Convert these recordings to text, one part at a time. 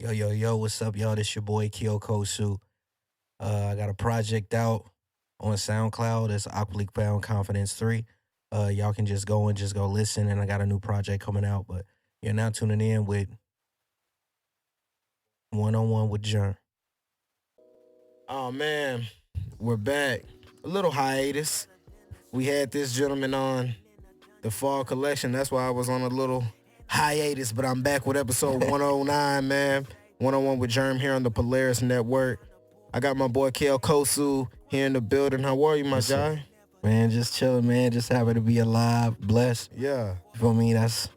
Yo, yo, yo, what's up, y'all? This your boy Keao Kosu. I got a project out on Soundcloud. It's AwkwardlyFoundConfidence 3. Y'all can just go and just go listen, and I got a new project coming out. But you're now tuning in with One-on-One with Jerm. Oh man, we're back. A little hiatus. We had this gentleman on the fall collection. That's why I was on a little hiatus, but I'm back with episode 109, man. 101 with Jerm here on the Polaris Network. I got my boy Keao Kosu here in the building. How are you, my Yes, sir. guy? Man, just chilling, man. Just happy to be alive, blessed. Yeah. You feel me? That's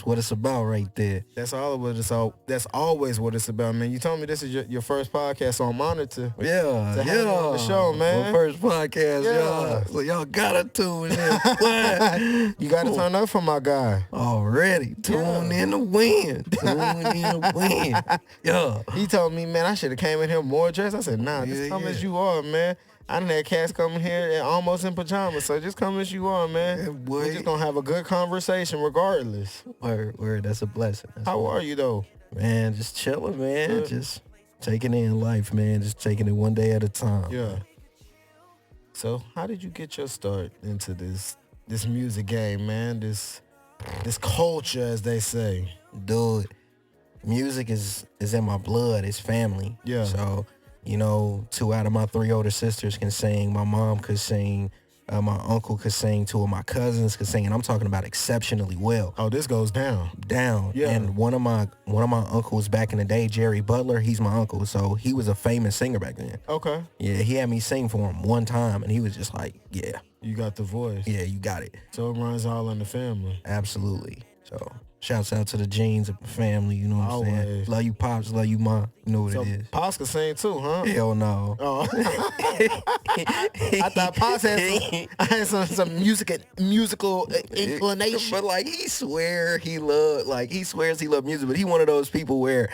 what it's about right there. That's all what it's all. That's always what it's about, man. You told me this is your first podcast, so I'm honored to Yeah, have you on the show, man. My first podcast, Yeah. y'all. So y'all gotta tune in. You got to turn up for my guy. Already. Tune in to win. Tune in to win. Yeah. He told me, man, I should have came in here more dressed. I said, nah, just Yeah, come yeah. as you are, man. I done had cats coming here and almost in pajamas, so just come as you are, man. Yeah, boy. We're just gonna have a good conversation regardless. Word. That's a blessing. How are you though? Man, just chilling, man. Good. Just taking in life, man. Just taking it one day at a time. Yeah. So how did you get your start into this music game, man? This culture, as they say. Dude, music is in my blood. It's family. Yeah. So, 2 out of my 3 older sisters can sing. My mom could sing. My uncle could sing. 2 of my cousins could sing. And I'm talking about exceptionally well. Oh, this goes down. Yeah. And one of my uncles back in the day, Jerry Butler, he's my uncle. So he was a famous singer back then. Okay. Yeah, he had me sing for him one time, and he was just like, yeah, You got the voice. yeah, you got it. So it runs all in the family. Absolutely. So shouts out to the Jeans of the family, you know what I'm saying? Always. Love you, Pops, love you, Ma. You know what So it is. Pops can sing too, huh? Hell no. Oh. I thought Pops had some musical inclination. But like he swears he love music, but he one of those people where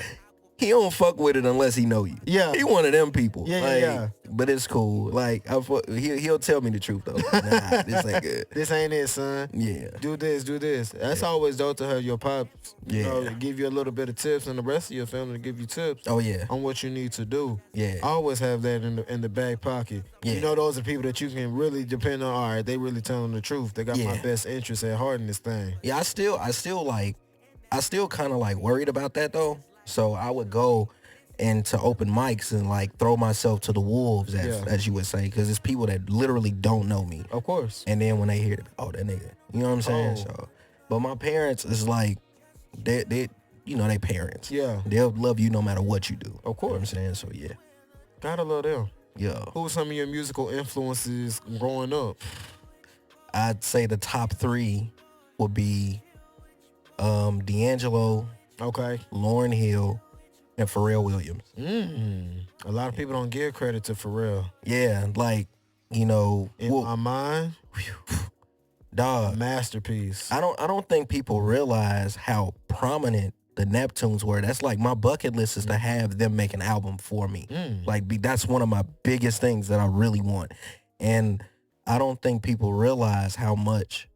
he don't fuck with it unless he know you. Yeah. He one of them people. Yeah. But it's cool. Like he'll tell me the truth though. Nah, this ain't good. This ain't it, son. Yeah. Do this. That's always dope to have your pops, Yeah. give you a little bit of tips, and the rest of your family to give you tips Oh yeah. on what you need to do. Yeah. Always have that in the back pocket. Yeah. You know, those are people that you can really depend on. All right, they really telling the truth. They got my Yeah. best interest at heart in this thing. Yeah, I still kind of like worried about that though. So I would go into open mics and like throw myself to the wolves, as you would say, because it's people that literally don't know me. Of course. And then when they hear it, oh, that nigga, you know what I'm saying? Oh. So, but my parents is like, they they parents. Yeah. They'll love you no matter what you do. Of You know what I'm course. saying? So yeah, Gotta love them. yeah. Who were some of your musical influences growing up? I'd say the top 3 would be D'Angelo, Okay. Lauryn Hill, and Pharrell Williams. A lot of people don't give credit to Pharrell. Yeah, like, In my mind, dog. masterpiece. I don't think people realize how prominent the Neptunes were. That's like my bucket list is to have them make an album for me. Like that's one of my biggest things that I really want. And I don't think people realize how much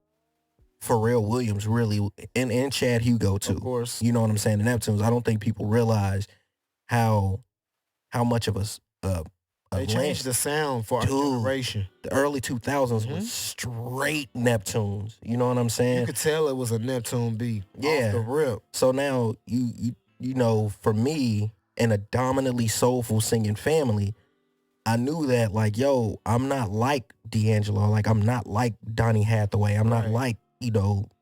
Pharrell Williams really and Chad Hugo too. Of course. You know what I'm saying? The Neptunes. I don't think people realize how much of a They changed the sound for our Dude. generation. the early 2000s was straight Neptunes. You know what I'm saying? You could tell it was a Neptune beat. Yeah. Off the rip. So now you know, for me in a dominantly soulful singing family, I knew that like, yo, I'm not like D'Angelo, like I'm not like Donny Hathaway, I'm not Right. like,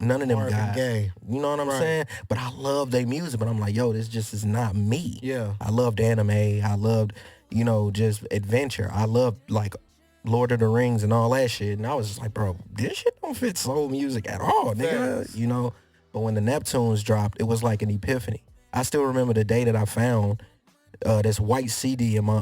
none of them Marvin guys. Gaye. You know what I'm Right. saying? But I love their music, but I'm like, yo, this just is not me. Yeah. I loved anime. I loved, just adventure. I loved like Lord of the Rings and all that shit. And I was just like, bro, this shit don't fit soul music at all, nigga. Facts. But when the Neptunes dropped, it was like an epiphany. I still remember the day that I found this white CD in my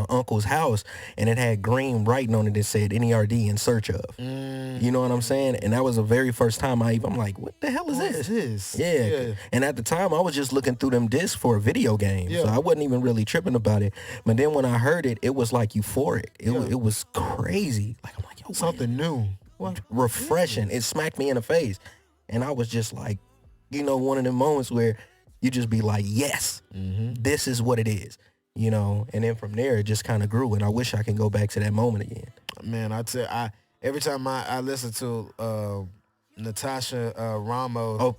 uncle's house, and it had green writing on it that said N.E.R.D. in search of. You know what I'm saying? And that was the very first time I'm like, what the hell is What this? is this? Yeah. And at the time, I was just looking through them discs for a video game. Yeah. So I wasn't even really tripping about it. But then when I heard it, it was like euphoric. It was crazy. Like, I'm like, yo, Something new. What? refreshing. It smacked me in the face. And I was just like, one of the moments where You just be like, yes, this is what it is. You know, and then from there it just kind of grew, and I wish I can go back to that moment again. Man, every time I listen to Natasha Ramos. Oh,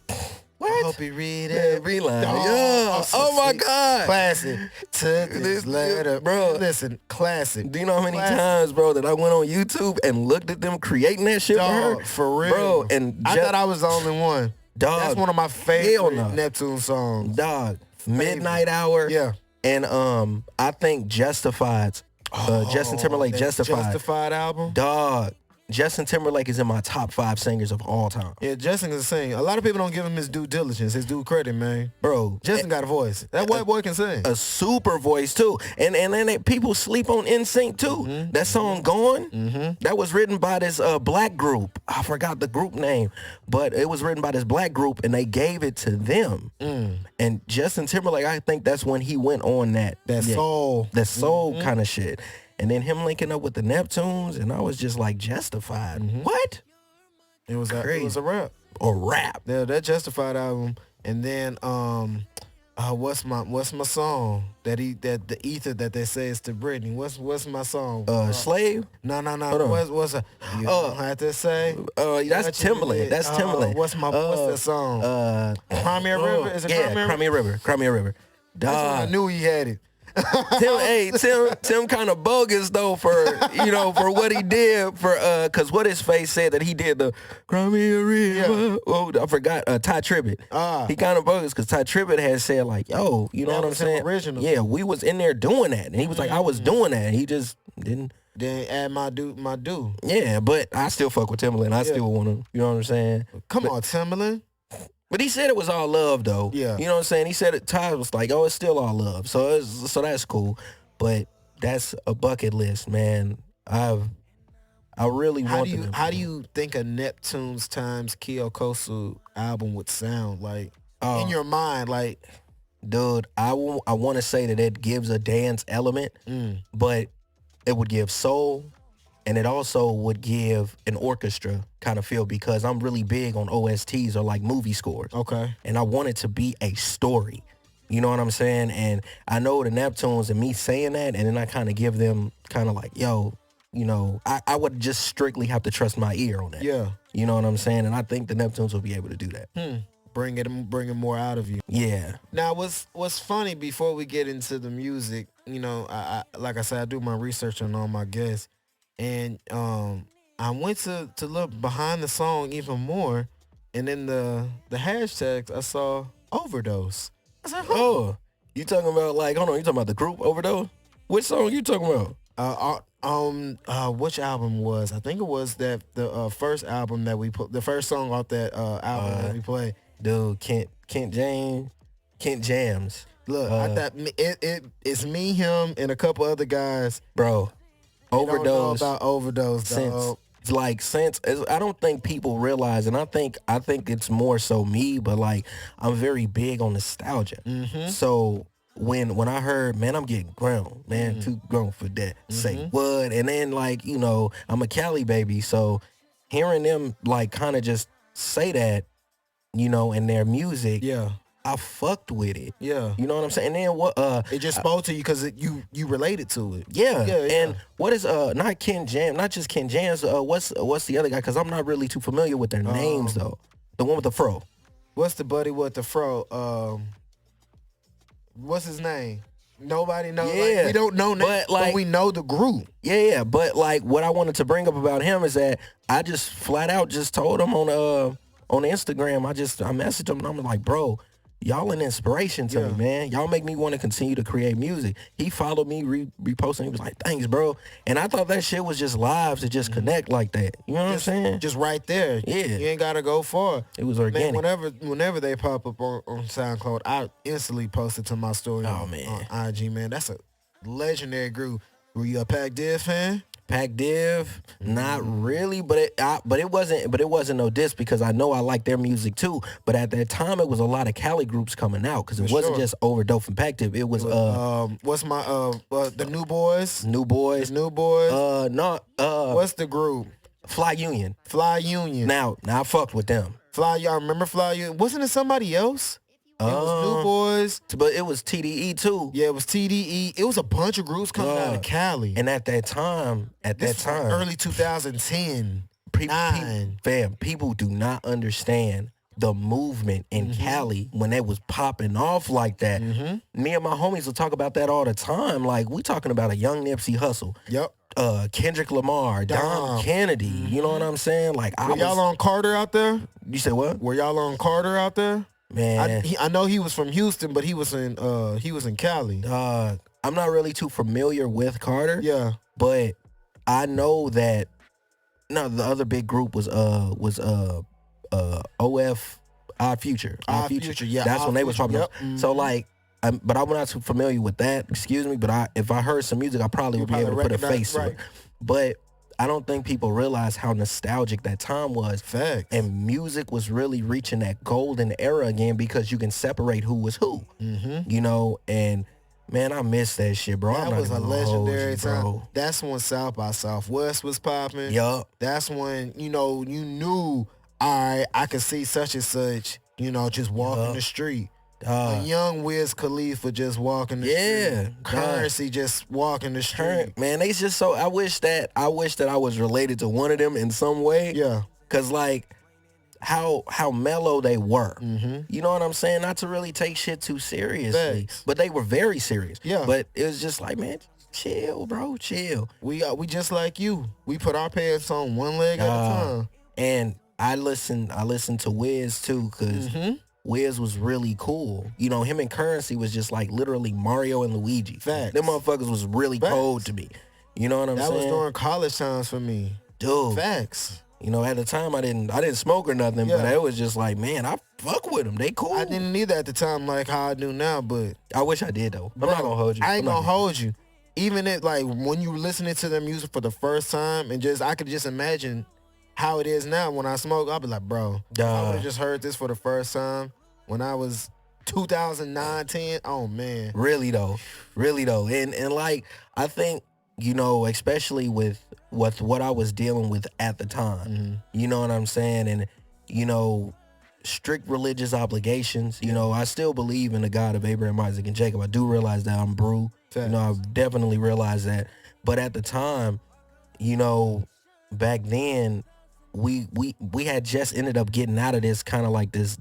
what? I hope you read every line. Oh my God. Classic. To this letter. Bro. Listen, classic. Do you know how many times, bro, that I went on YouTube and looked at them creating that shit for her? For real. Bro, and I thought I was the only one. Dog. That's one of my favorite Neptune songs. Dog. Midnight Hour. Yeah. And I think Justified. Justin Timberlake, Justified album. Dog. Justin Timberlake is in my top 5 singers of all time. Yeah, Justin can sing. A lot of people don't give him his due diligence, his due credit, man. Bro. Justin got a voice. That white boy can sing. A super voice, too. And then people sleep on NSYNC, too. That song, Gone, that was written by this black group. I forgot the group name. But it was written by this black group, and they gave it to them. And Justin Timberlake, I think that's when he went on that soul kind of shit. And then him linking up with the Neptunes, and I was just like, Justified. What? It was a rap. A rap. Yeah, that Justified album. And then what's my song that the ether that they say is to Britney? What's my song? Slave? No. What's a you don't have to say? That's Timberland. That's Timberland. What's that song? Crimea River? Is it Crimea River? Crimea River. That's when I knew he had it. Tim kind of bogus though for what he did cause what his face said that he did the Crimea River. Oh, I forgot Ty Tribbett. He kind of bogus cause Ty Tribbett had said like, yo, you know what I'm saying? Original. Yeah, we was in there doing that, and he was like, I was doing that, and he just didn't add my due. Yeah, but I still fuck with Timberland. I still want to, you know what I'm saying? Come on, Timberland. But he said it was all love, though. Yeah. You know what I'm saying? He said it, Ty was like, oh, it's still all love. So that's cool. But that's a bucket list, man. I really want to. How do you think a Neptune's times Keao Kosu album would sound like in your mind? Like, dude, I want to say that it gives a dance element, but it would give soul. And it also would give an orchestra kind of feel because I'm really big on OSTs or like movie scores. Okay. And I want it to be a story. You know what I'm saying? And I know the Neptunes and me saying that, and then I kind of give them kind of like, yo, you know, I would just strictly have to trust my ear on that. Yeah. You know what I'm saying? And I think the Neptunes will be able to do that. Bringing more out of you. Yeah. Now, what's funny before we get into the music, you know, I like I said, I do my research on all my guests. And I went to look behind the song even more, and in the hashtags I saw overdose. I said, oh, you talking about like, hold on, you talking about the group Overdose? Which song you talking about? Which album was? I think it was the first album that we put, the first song off that album that we played. Dude, Kent Jams. Look, I thought it's me, him, and a couple other guys, bro. Overdose. Don't know about Overdose, dog. Since I don't think people realize, and I think it's more so me, but like I'm very big on nostalgia. So when I heard, man, I'm getting grown, man, too grown for that. Say what? And then like, you know, I'm a Cali baby, so hearing them like kind of just say that, you know, in their music, I fucked with it. Yeah. You know what I'm saying? And then what it just spoke to you because you related to it. Yeah. And what is not Ken Jam, not just Ken Jams, what's the other guy? Cause I'm not really too familiar with their names though. The one with the fro. What's the buddy with the fro? What's his name? Nobody knows. Yeah. Like, we don't know names, but we know the group. Yeah. But like what I wanted to bring up about him is that I just flat out just told him on Instagram, I messaged him and I'm like, bro, y'all an inspiration to me, man. Y'all make me want to continue to create music. He followed me, reposting. He was like, thanks, bro. And I thought that shit was just live to just connect like that. You know what I'm saying? Just right there. Yeah. You ain't got to go far. It was organic. Man, whenever they pop up on SoundCloud, I instantly post it to my story on IG, man. That's a legendary group. Were you a Pac Div fan? Pac Div, not really, but it wasn't no diss because I know I like their music too. But at that time, it was a lot of Cali groups coming out because it wasn't just Overdose and Pac Div. It was what's my the New Boys? New Boys. What's the group? Fly Union. Fly Union. Now I fucked with them. Y'all remember Fly Union? Wasn't it somebody else? It was New was. But it was TDE too. Yeah, it was TDE. It was a bunch of groups coming out of Cali. And at that time, early 2010, people do not understand the movement in Cali when it was popping off like that. Me and my homies will talk about that all the time. Like, we talking about a young Nipsey Hussle. Yep. Kendrick Lamar, Dom Kennedy. You know what I'm saying? Like, Were y'all on Carter out there? You said what? Were y'all on Carter out there? Man, I know he was from Houston, but he was in Cali. I'm not really too familiar with Carter. Yeah, but I know that the other big group was OF Odd Future. Odd Future, yeah. That's when they was popping up. So like, but I'm not too familiar with that. Excuse me, but if I heard some music, I probably would be able to put a face to it. But I don't think people realize how nostalgic that time was. Facts. And music was really reaching that golden era again because you can separate who was who. You know, and man, I miss that shit, bro. That was a legendary time. Bro. That's when South by Southwest was popping. Yup. That's when, you knew, all right, I could see such and such, just walking the street. A young Wiz Khalifa just walking the street. Currency just walking the street. Man, they just so I wish that I was related to one of them in some way. Yeah. Cause like how mellow they were. You know what I'm saying? Not to really take shit too seriously. Thanks. But they were very serious. Yeah. But it was just like, man, chill, bro, chill. We just like you. We put our pants on one leg at a time. And I listened to Wiz too, cause Wiz was really cool. You know, him and Currency was just like literally Mario and Luigi. Facts. Them motherfuckers was really cold to me. You know what I'm saying? That was during college times for me. Dude. Facts. You know, at the time I didn't smoke or nothing, but it was just like, man, I fuck with them. They cool. I didn't either at the time like how I do now, but I wish I did though. I'm not gonna hold you. I ain't gonna hold you. Even if like when you listening to their music for the first time and I could just imagine how it is now when I smoke, I'll be like, bro, I would have just heard this for the first time when I was 2009, 10. Oh man. Really though. And like I think, especially with what I was dealing with at the time. You know what I'm saying? And strict religious obligations. I still believe in the God of Abraham, Isaac, and Jacob. I do realize that I'm Brew. I've definitely realized that. But at the time, back then, we had just ended up getting out of this kind of like this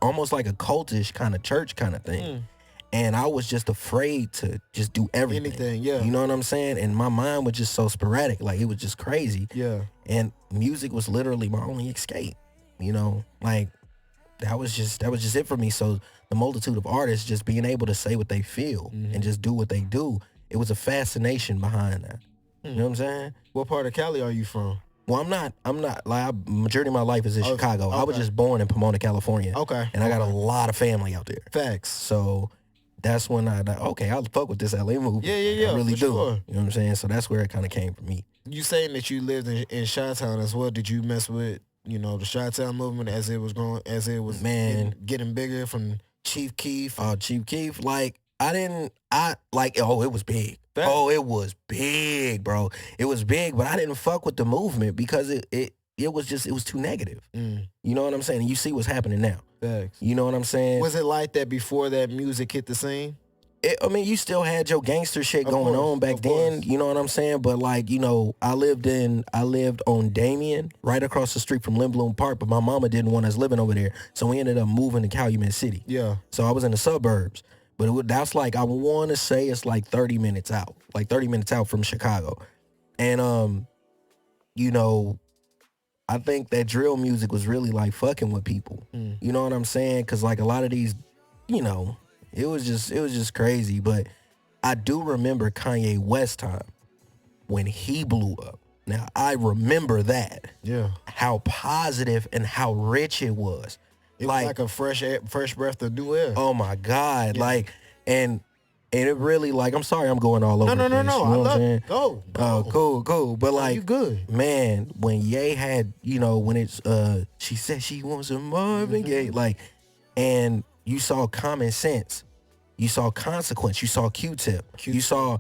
almost like a cultish kind of church kind of thing. And I was just afraid to just do everything. Anything, yeah. You know what I'm saying? And my mind was just so sporadic. Like, it was just crazy. Yeah. And music was literally my only escape. Like, that was just it for me. So the multitude of artists just being able to say what they feel and just do what they do, it was a fascination behind that. You know what I'm saying? What part of Cali are you from? Well, I'm not like majority of my life is in Chicago. Okay. I was just born in Pomona, California. Okay. And I got a lot of family out there. Facts. So that's when I'll fuck with this LA movie. Yeah. I really do. Sure. You know what I'm saying? So that's where it kind of came from me. You saying that you lived in Chi-Town as well. Did you mess with, the Chi-Town movement as it was growing, as it was getting bigger from Chief Keef? Chief Keef, like, it was big. Facts. Oh, it was big, bro. It was big, but I didn't fuck with the movement because it was too negative. You know what I'm saying? And you see what's happening now. Facts. You know what I'm saying? Was it like that before that music hit the scene? You still had your gangster shit going on back then. You know what I'm saying? But like, I lived on Damien, right across the street from Lindblom Park, but my mama didn't want us living over there. So we ended up moving to Calumet City. Yeah. So I was in the suburbs. But that's like, I want to say it's like 30 minutes out. Like 30 minutes out from Chicago. And, I think that drill music was really like fucking with people. You know what I'm saying? Because like a lot of these, it was just crazy. But I do remember Kanye West time when he blew up. Now, I remember that. Yeah. How positive and how rich it was. It was like a fresh breath of new air. Oh my God. Yeah. Like, and it really, like, I'm sorry I'm going all over the place. No. You know what I'm saying? Go. Cool. But like, you good. Man, when Ye had, when it's, she said she wants a Marvin Gaye, like, and you saw Common Sense, you saw Consequence, you saw Q-Tip, you saw,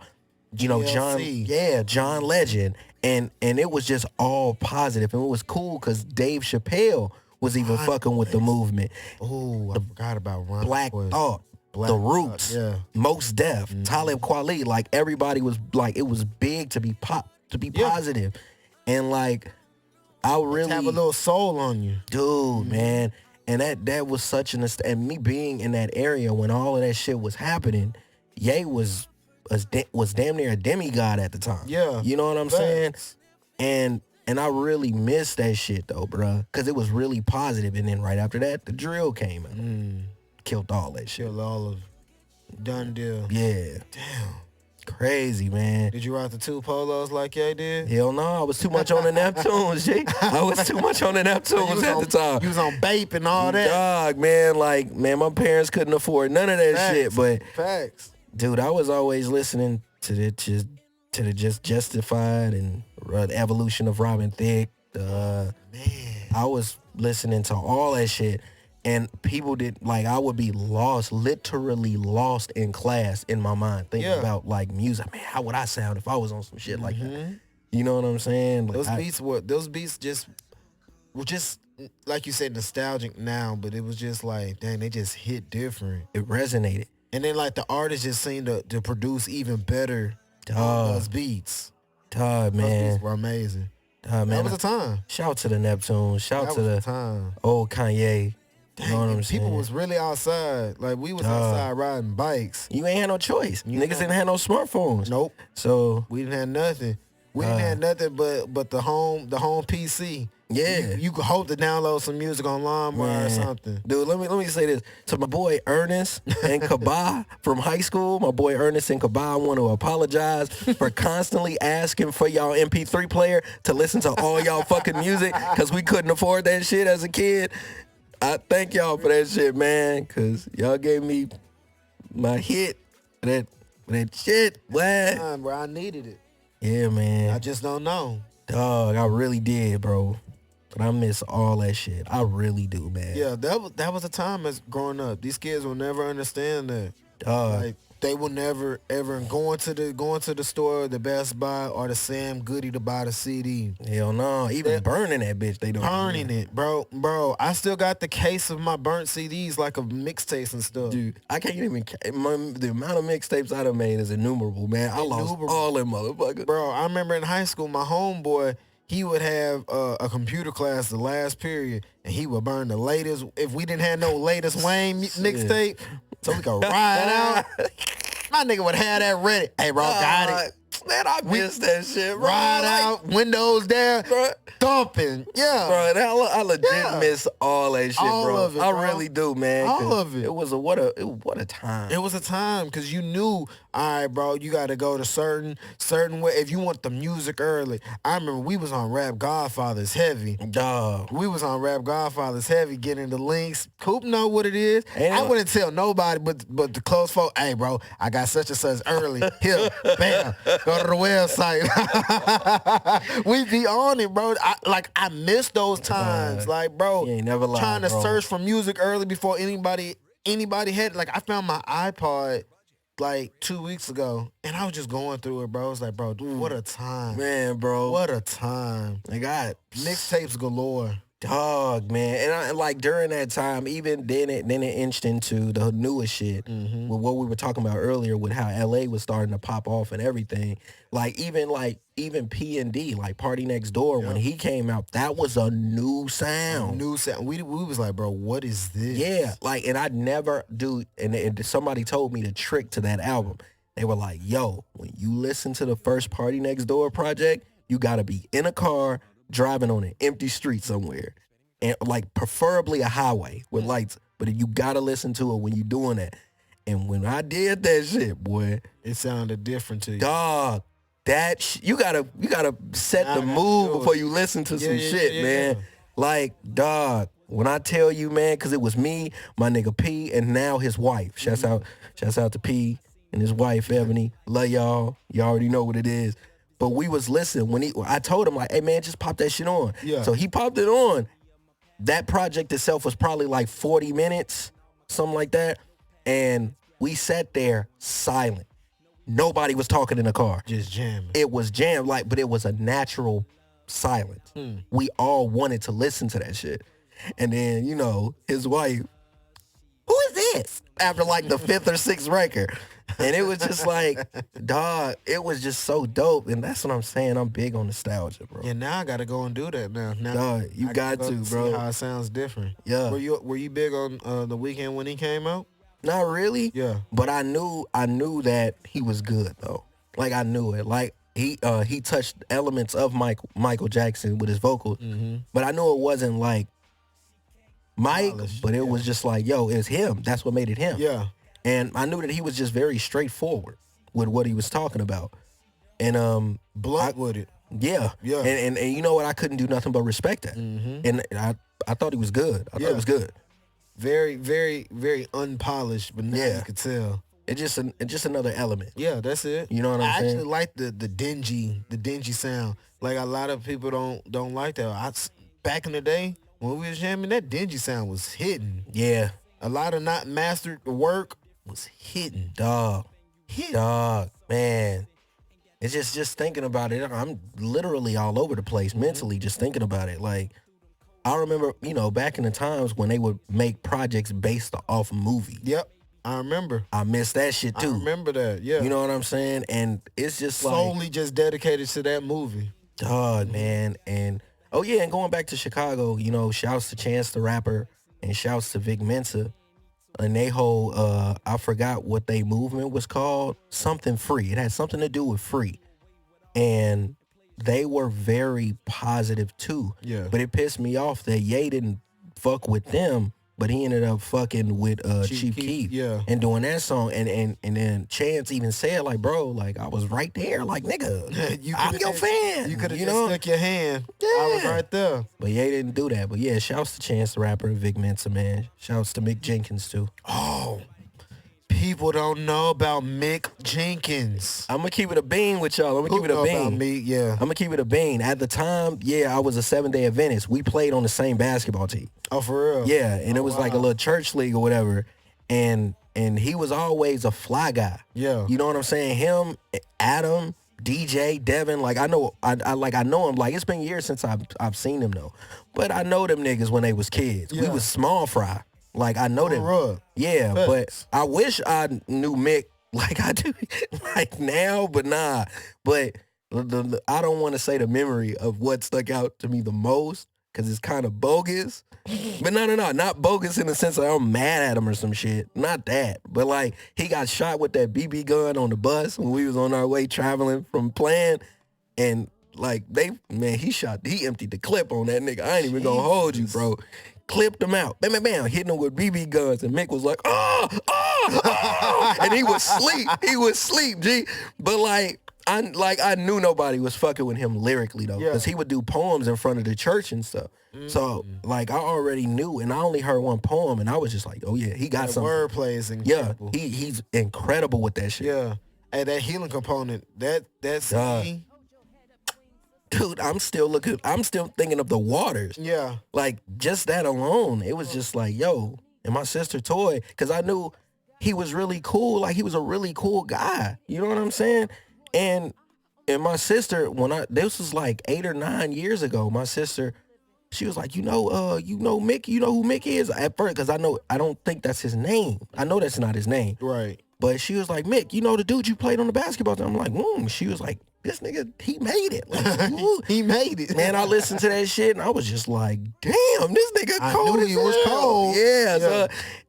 John Legend, and it was just all positive. And it was cool because Dave Chappelle was even fucking with the movement. Oh, I forgot about Ron. Black Thought. The Roots, Most Def, Talib Kweli, like everybody was like, it was big to be positive. And like, I really have a little soul on you. Dude, man. And that was such and me being in that area when all of that shit was happening, Ye was damn near a demigod at the time. Yeah. You know what I'm saying? And I really missed that shit though, bruh. Cause it was really positive. And then right after that, the drill came out. Killed all that shit. Killed all of it. Done deal. Yeah. Damn. Crazy, man. Did you rock the 2 polos like Ye did? Hell no, I was too much on the Neptunes, G. I was too much on the Neptunes at the time. You was on Bape and all that. Dog, man, like, man, my parents couldn't afford none of that shit, but facts. Dude, I was always listening to the Just Justified and the evolution of Robin Thicke. Man. I was listening to all that shit. And people I would be lost, literally lost in class in my mind, thinking about like music. Man, how would I sound if I was on some shit like that? You know what I'm saying? Like, those beats were just like you said, nostalgic now, but it was just like, dang, they just hit different. It resonated. And then like the artists just seemed to produce even better those beats. Man. Those beats were amazing. Man. That was a time. Shout to the Neptunes. Shout to the time. Old Kanye. Dang, you know what I'm saying? People was really outside. Like, we was outside riding bikes. You ain't had no choice. Niggas didn't have no smartphones. Nope. So we didn't have nothing. We didn't have nothing but the home PC. Yeah. You could hope to download some music on LimeWire or something. Dude, let me say this. To my boy Ernest and Kaba from high school, my boy Ernest and Kaba, I want to apologize for constantly asking for y'all MP3 player to listen to all y'all fucking music because we couldn't afford that shit as a kid. I thank y'all for that shit, man, because y'all gave me my hit for that shit. What? Bro, I needed it. Yeah, man. I just don't know. Dog, I really did, bro. But I miss all that shit. I really do, man. Yeah, that was a time as growing up. These kids will never understand that. Dog. Like, they will never ever going to the store, the Best Buy or the Sam Goody to buy the CD. Hell no. Even burning that bitch, they don't. Burning it, bro. I still got the case of my burnt CDs, like of mixtapes and stuff. Dude, I can't even. The amount of mixtapes I done made is innumerable, man. I lost all them motherfuckers. Bro, I remember in high school, my homeboy, he would have a computer class the last period, and he would burn the latest. If we didn't have no latest Wayne mixtape, so we could ride out. My nigga would have that ready. Hey, bro, got it. Man, I miss that shit, bro. Ride out, windows down, thumping. Yeah. Bro, I legit miss all that shit, all bro. Of it, I bro. really do, man. All of it. It was what a time. It was a time because you knew, all right, bro, you got to go to certain way. If you want the music early. I remember we was on Rap Godfathers heavy. Dog. We was on Rap Godfathers heavy, getting the links. Coop know what it is. I wouldn't tell nobody but the close folk, hey, bro, I got such and such early. Here, bam, go to the website. We be on it, bro. I miss those times. Like, bro, you ain't never lied, trying to bro. search for music early before anybody had it. Like, I found my iPod like 2 weeks ago, and I was just going through it, bro. I was like, bro, dude, what a time. Man, bro. What a time. I got mixtapes galore. Dog, man. And I, like during that time, even then it inched into the newest shit with what we were talking about earlier with how LA was starting to pop off and everything. Even P&D, like Party Next Door, when he came out, that was a new sound. We was like, bro, what is this? Yeah, like, and I'd never do, and somebody told me the trick to that album. They were like, yo, when you listen to the first Party Next Door project, you gotta be in a car, driving on an empty street somewhere, and like preferably a highway with lights, but you gotta listen to it when you doing that. And when I did that shit, boy, it sounded different to you. Dog, you gotta set the mood before you listen to some shit, man. Like, dog, when I tell you, man, because it was me, my nigga P, and now his wife. Shouts out to P and his wife Ebony. Love y'all. Y'all already know what it is. But we was listening when I told him, like, hey man, just pop that shit on. Yeah. So he popped it on. That project itself was probably like 40 minutes, something like that. And we sat there silent. Nobody was talking in the car. Just jamming. It was jammed, but it was a natural silence. We all wanted to listen to that shit. And then, his wife, who is this? After like the 5th or 6th record. And it was just like, dog, it was just so dope. And that's what I'm saying. I'm big on nostalgia, bro. Yeah, now I gotta go and do that now. Dog, you got to, bro. See how it sounds different. Yeah. Were you big on the weekend when he came out? Not really. Yeah. But I knew that he was good though. Like I knew it. Like he touched elements of Michael Jackson with his vocals. Mm-hmm. But I knew it wasn't like Mike, but it was just like, yo, it's him. That's what made it him. Yeah. And I knew that he was just very straightforward with what he was talking about. And blunt with it. Yeah. Yeah. And you know what? I couldn't do nothing but respect that. Mm-hmm. And I thought he was good. I thought he was good. Very, very, very unpolished, but now you could tell. It's just another element. Yeah, that's it. You know what I'm saying? I actually like the dingy sound. Like a lot of people don't like that. Back in the day when we was jamming, that dingy sound was hidden. Yeah. A lot of not mastered work was hidden. Dog, man. It's just thinking about it. I'm literally all over the place mentally just thinking about it. Like, I remember, back in the times when they would make projects based off a movie. Yep, I remember. I miss that shit too. I remember that, yeah. You know what I'm saying? And it's just solely just dedicated to that movie. Dog, man. And, and going back to Chicago, shouts to Chance the Rapper and shouts to Vic Mensa. And they whole, I forgot what they movement was called. Something free. It had something to do with free. And they were very positive too. Yeah. But it pissed me off that Ye didn't fuck with them, but he ended up fucking with Chief Keef. Yeah. And doing that song. And then Chance even said, like, bro, like, I was right there. Like, nigga, I'm your fan. You could have just stuck your hand. Yeah. I was right there. But Ye didn't do that. But yeah, shouts to Chance the Rapper and Vic Mensa, man. Shouts to Mick Jenkins too. Oh, people don't know about Mick Jenkins. I'm going to keep it a bean with y'all. I'm going to keep it a bean. About me? Yeah. I'm going to keep it a bean. At the time, I was a 7-day Adventist. We played on the same basketball team. Oh, for real? Yeah, and it was like a little church league or whatever. And he was always a fly guy. Yeah. You know what I'm saying? Him, Adam, DJ, Devin, like I know him. Like it's been years since I've seen him though. But I know them niggas when they was kids. Yeah. We was small fry. Like I know them. Yeah, but I wish I knew Mick like I do like now, but nah. But I don't want to say the memory of what stuck out to me the most because it's kind of bogus. But no, not bogus in the sense that I'm mad at him or some shit. Not that. But like he got shot with that BB gun on the bus when we was on our way traveling from playing, and like he emptied the clip on that nigga. I ain't even gonna hold you, bro. Clipped him out. Bam, bam, bam. Hitting him with BB guns. And Mick was like, oh. And he was sleep. He was sleep, G. But I knew nobody was fucking with him lyrically though. Because he would do poems in front of the church and stuff. Mm-hmm. So like I already knew, and I only heard one poem, and I was just like, oh yeah, he got some wordplay is incredible. Yeah, he's incredible with that shit. Yeah. And that healing component, that's me. Dude, I'm still thinking of the waters. Yeah. Like, just that alone, it was just like, yo, and my sister Toy, because I knew he was really cool. Like, he was a really cool guy. You know what I'm saying? And my sister, this was like 8 or 9 years ago, my sister, she was like, you know Mick, you know who Mick is? At first, because I don't think that's his name. I know that's not his name. Right. But she was like, Mick, you know the dude you played on the basketball team? I'm like, She was like, this nigga, he made it. Like, he made it. Man, I listened to that shit and I was just like, damn, this nigga cold. I knew he was cold. Yeah. So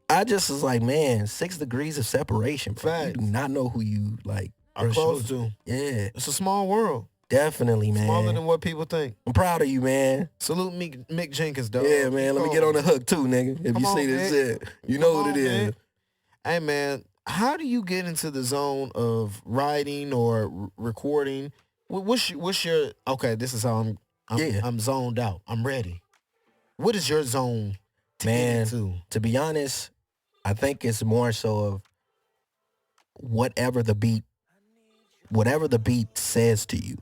I just was like, man, 6 degrees of separation. You do not know who you like are close to. Yeah. It's a small world. Definitely, man. Smaller than what people think. I'm proud of you, man. Salute Mick Jenkins, dog. Yeah, man. Let me get on the hook too, nigga. If you see this shit, you know what it is. Man. Hey, man. How do you get into the zone of writing or recording? What's your okay? This is how I'm zoned out. I'm ready. What is your zone to get into? To be honest, I think it's more so of whatever the beat says to you.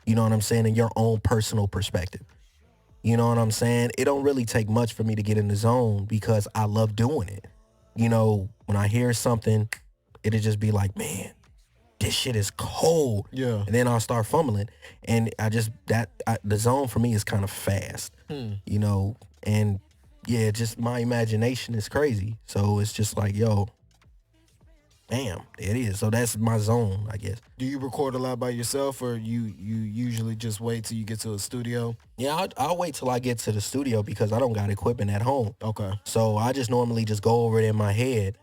You know what I'm saying? In your own personal perspective. You know what I'm saying? It don't really take much for me to get in the zone because I love doing it. You know, when I hear something, it'll just be like, man, this shit is cold. Yeah. And then I'll start fumbling. And the zone for me is kind of fast. You know, and yeah, just my imagination is crazy. So it's just like, yo, damn, there it is. So that's my zone, I guess. Do you record a lot by yourself, or you usually just wait till you get to a studio? Yeah, I'll wait till I get to the studio because I don't got equipment at home. Okay. So I just normally just go over it in my head.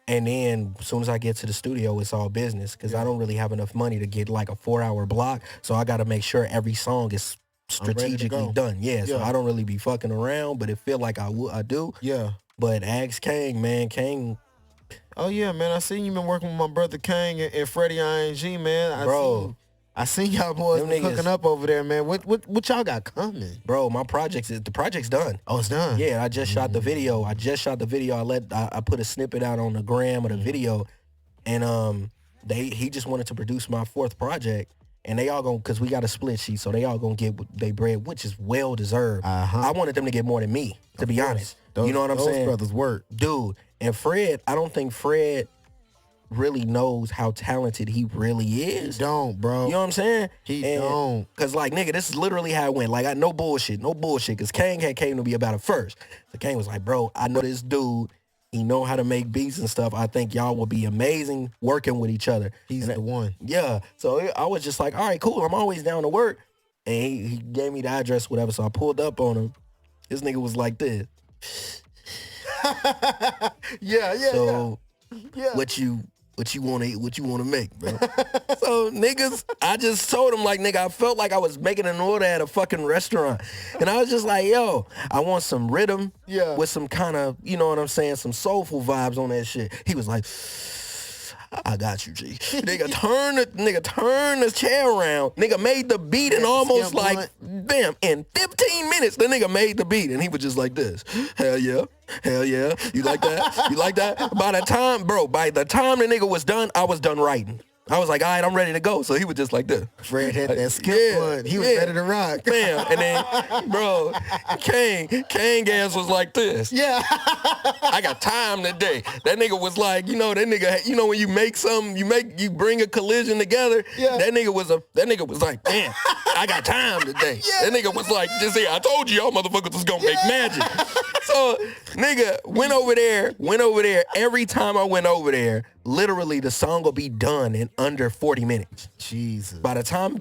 And then as soon as I get to the studio, it's all business because I don't really have enough money to get like a 4-hour block. So I got to make sure every song is strategically done. Yeah, so I don't really be fucking around, but it feel like I do. Yeah. But ask Kang, man. Kang. Oh, yeah, man. I seen you been working with my brother Kang and FreddyING, man. I seen y'all boys cooking up over there, man. What y'all got coming? Bro, the project's done. Oh, it's done? Yeah, I just shot the video. I put a snippet out on the gram of the video, and he just wanted to produce my 4th project, and they all because we got a split sheet, so they all gonna get they bread, which is well deserved. I wanted them to get more than me, to be honest. You know what I'm saying? Those brothers work. Dude, and Fred, I don't think Fred really knows how talented he really is. He don't, bro. You know what I'm saying? He don't. Cause like, nigga, this is literally how it went. Like, no bullshit. Cause Kang came to me about it first. So Kang was like, bro, I know this dude. He know how to make beats and stuff. I think y'all will be amazing working with each other. He's the one. Yeah. So I was just like, all right, cool. I'm always down to work. And he gave me the address, whatever. So I pulled up on him. This nigga was like this. Yeah. What you want to make, bro? So niggas, I just told him like, nigga, I felt like I was making an order at a fucking restaurant. And I was just like, yo, I want some rhythm with some kind of, you know what I'm saying, some soulful vibes on that shit. He was like, I got you, G. Nigga, turn the chair around. Nigga made the beat in almost like, bam, in 15 minutes, the nigga made the beat. And he was just like this. Hell yeah. You like that? You like that? By the time the nigga was done, I was done writing. I was like, all right, I'm ready to go. So he was just like this. Fred had that skip one. He was ready to rock. Bam. And then, bro, Kang ass was like this. Yeah. I got time today. That nigga was like, you know, that nigga, you know, when you make something, you bring a collision together. Yeah. That nigga was like, damn, I got time today. Yeah. That nigga was like, just say, I told you y'all motherfuckers was gonna make magic. So, nigga, went over there. Every time I went over there, literally the song will be done in under 40 minutes. Jesus. By the time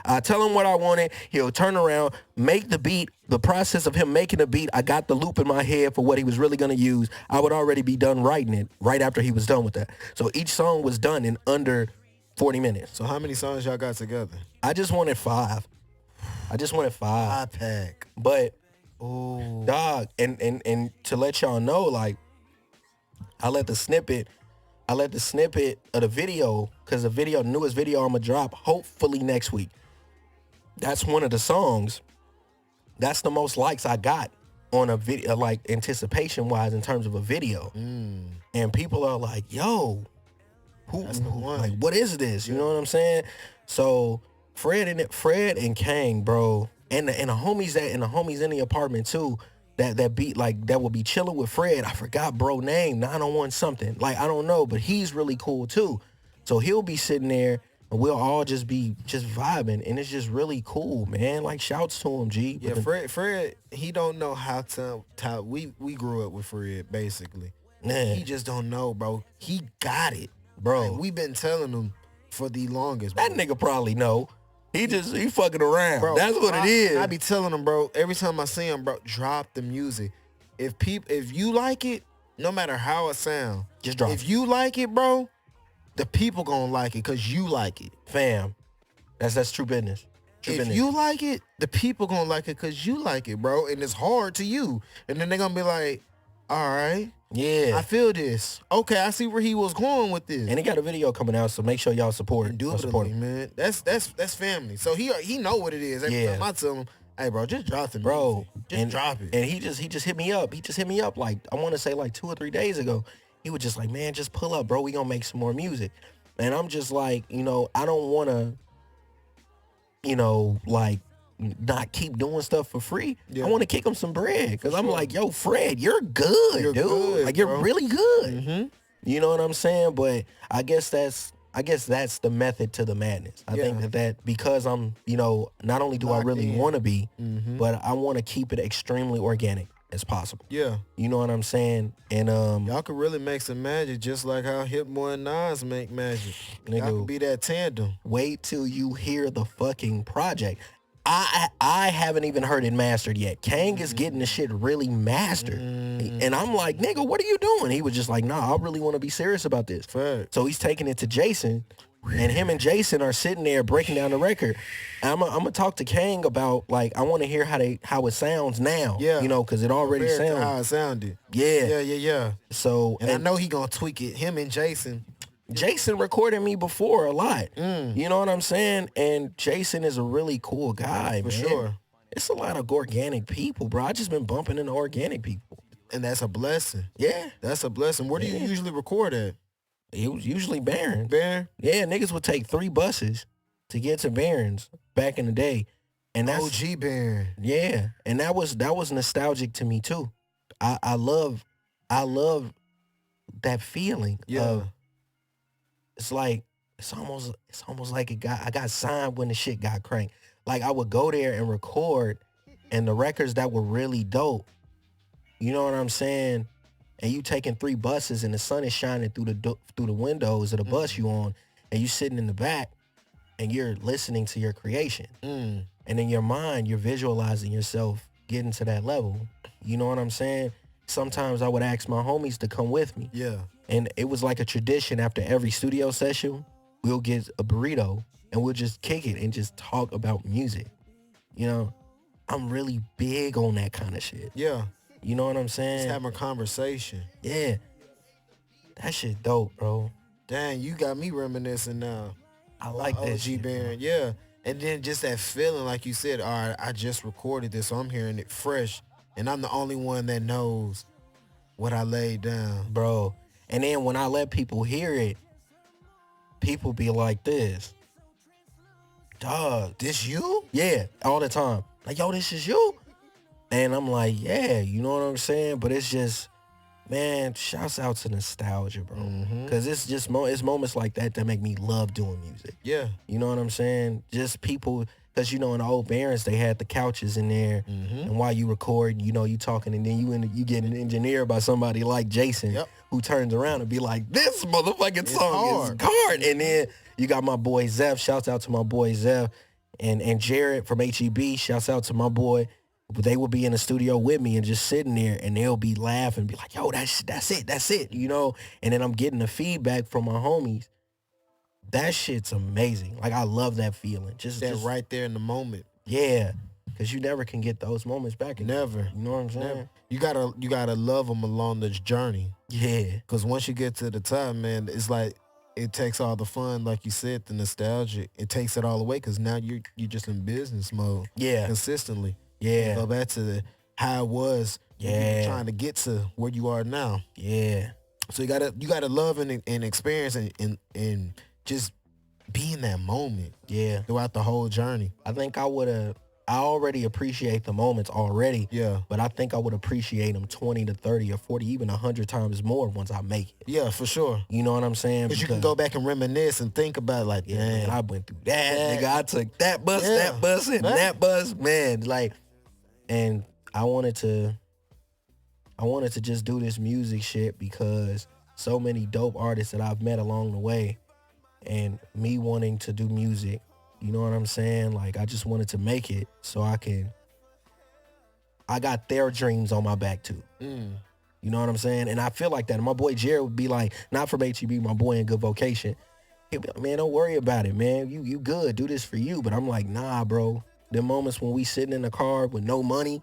I tell him what I wanted, he'll turn around, make the beat. The process of him making the beat, I got the loop in my head for what he was really gonna use. I would already be done writing it right after he was done with that. So each song was done in under 40 minutes. So how many songs y'all got together? I just wanted 5. 5-pack. But ooh, dog, and to let y'all know, like, I let the snippet of the video, because the newest video I'm gonna drop hopefully next week. That's one of the songs. That's the most likes I got on a video, like anticipation wise in terms of a video. And people are like, yo, who like, what is this? You know what I'm saying? So Fred and Kang, bro, and the homies in the apartment too, that beat, like, that will be chilling with Fred. I forgot bro name, 901 something. Like, I don't know, but he's really cool too. So he'll be sitting there and we'll all just be vibing, and it's just really cool, man. Like, shouts to him, G. Yeah, Fred, he don't know how we grew up with Fred, basically. Man. He just don't know, bro. He got it, bro. Like, we've been telling him for the longest, bro. That nigga probably know. He fucking around. Bro, that's what it is. I be telling him, bro, every time I see him, bro, drop the music. If you like it, no matter how it sound, just drop it. If you like it, bro, the people gonna like it because you like it. Fam. That's true business. If you like it, the people gonna like it because you like it, bro. And it's hard to you. And then they gonna be like, all right. Yeah. I feel this. Okay, I see where he was going with this. And he got a video coming out, so make sure y'all support him. Indubitably, man. That's family. So he know what it is. Every time I tell him, hey, bro, just drop the music. Just drop it. And he just hit me up. He just hit me up, like, I want to say like 2 or 3 days ago. He was just like, man, just pull up, bro. We gonna make some more music. And I'm just like, you know, I don't want to, you know, like, not keep doing stuff for free. Yeah. I want to kick him some bread, because I'm like, yo, Fred, you're good, dude. Good, like, you're really good. Mm-hmm. You know what I'm saying? But I guess that's the method to the madness. I think that because I'm, you know, not only do I really want to be, but I want to keep it extremely organic. as possible. Yeah. You know what I'm saying? And y'all could really make some magic just like how Hit Boy and Nas make magic. Y'all could be that tandem. Wait till you hear the fucking project. I haven't even heard it mastered yet. Kang is getting the shit really mastered. And I'm like, nigga, what are you doing? He was just like, nah, I really want to be serious about this. Fact. So he's taking it to Jason, and him and Jason are sitting there breaking down the record. I'm gonna talk to Kang about, like, I want to hear how it sounds now. Yeah. You know, because it already sounds how it sounded. Yeah. Yeah. So and I know he gonna tweak it. Him and Jason recorded me before a lot. You know what I'm saying? And Jason is a really cool guy, for man. sure. It's a lot of organic people, bro. I just been bumping into organic people. And that's a blessing. Yeah. That's a blessing. Where do you usually record at? It was usually Barron. Barron? Yeah, niggas would take 3 buses to get to Barron's back in the day. And that's OG Barron. Yeah. And that was nostalgic to me too. I love that feeling of, it's almost like I got signed when the shit got cranked. Like, I would go there and record, and the records that were really dope, you know what I'm saying? And you taking 3 buses and the sun is shining through the windows of the bus you on, and you sitting in the back and you're listening to your creation. And in your mind, you're visualizing yourself getting to that level. You know what I'm saying? Sometimes I would ask my homies to come with me. Yeah. And it was like a tradition after every studio session, we'll get a burrito and we'll just kick it and just talk about music. You know, I'm really big on that kind of shit. Yeah. You know what I'm saying? Just having a conversation. Yeah. That shit dope, bro. Dang, you got me reminiscing now. I like that shit, Barron. Yeah. And then just that feeling, like you said, all right, I just recorded this, so I'm hearing it fresh. And I'm the only one that knows what I laid down. Bro. And then when I let people hear it, people be like this. Dog, this you? Yeah, all the time. Like, yo, this is you? And I'm like, yeah, you know what I'm saying? But it's just, man, shouts out to nostalgia, bro. Because it's just it's moments like that that make me love doing music. Yeah. You know what I'm saying? Just people, because, you know, in the old Barons, they had the couches in there. And while you record, you know, you talking, and then you get an engineer by somebody like Jason, who turns around and be like, this motherfucking song is hard. And then you got my boy Zeph. Shouts out to my boy Zeph. And Jared from HEB. Shouts out to my boy. They will be in the studio with me and just sitting there, and they'll be laughing, be like, yo, that's it, you know? And then I'm getting the feedback from my homies. That shit's amazing. Like, I love that feeling. Just right there in the moment. Yeah. Because you never can get those moments back again. Never. You know what I'm saying? Never. You gotta love them along this journey. Yeah. Because once you get to the top, man, it's like, it takes all the fun, like you said, the nostalgia. It takes it all away because now you're just in business mode. Yeah. Consistently. Yeah. Go back to how it was. Yeah. Trying to get to where you are now. Yeah. So you gotta love and experience and just be in that moment. Yeah. Throughout the whole journey. I think I already appreciate the moments already. Yeah. But I think I would appreciate them 20 to 30 or 40, even 100 times more once I make it. Yeah, for sure. You know what I'm saying? Because you can go back and reminisce and think about, like, man, I went through that. Nigga, I took that bus, and that bus. Man, like, and I wanted to just do this music shit because so many dope artists that I've met along the way, and me wanting to do music, you know what I'm saying? Like, I just wanted to make it so I got their dreams on my back too. You know what I'm saying? And I feel like that. And my boy Jerm would be like, not from HEB, my boy in Good Vocation. He'd be like, man, don't worry about it, man. You good. Do this for you. But I'm like, nah, bro. The moments when we sitting in the car with no money,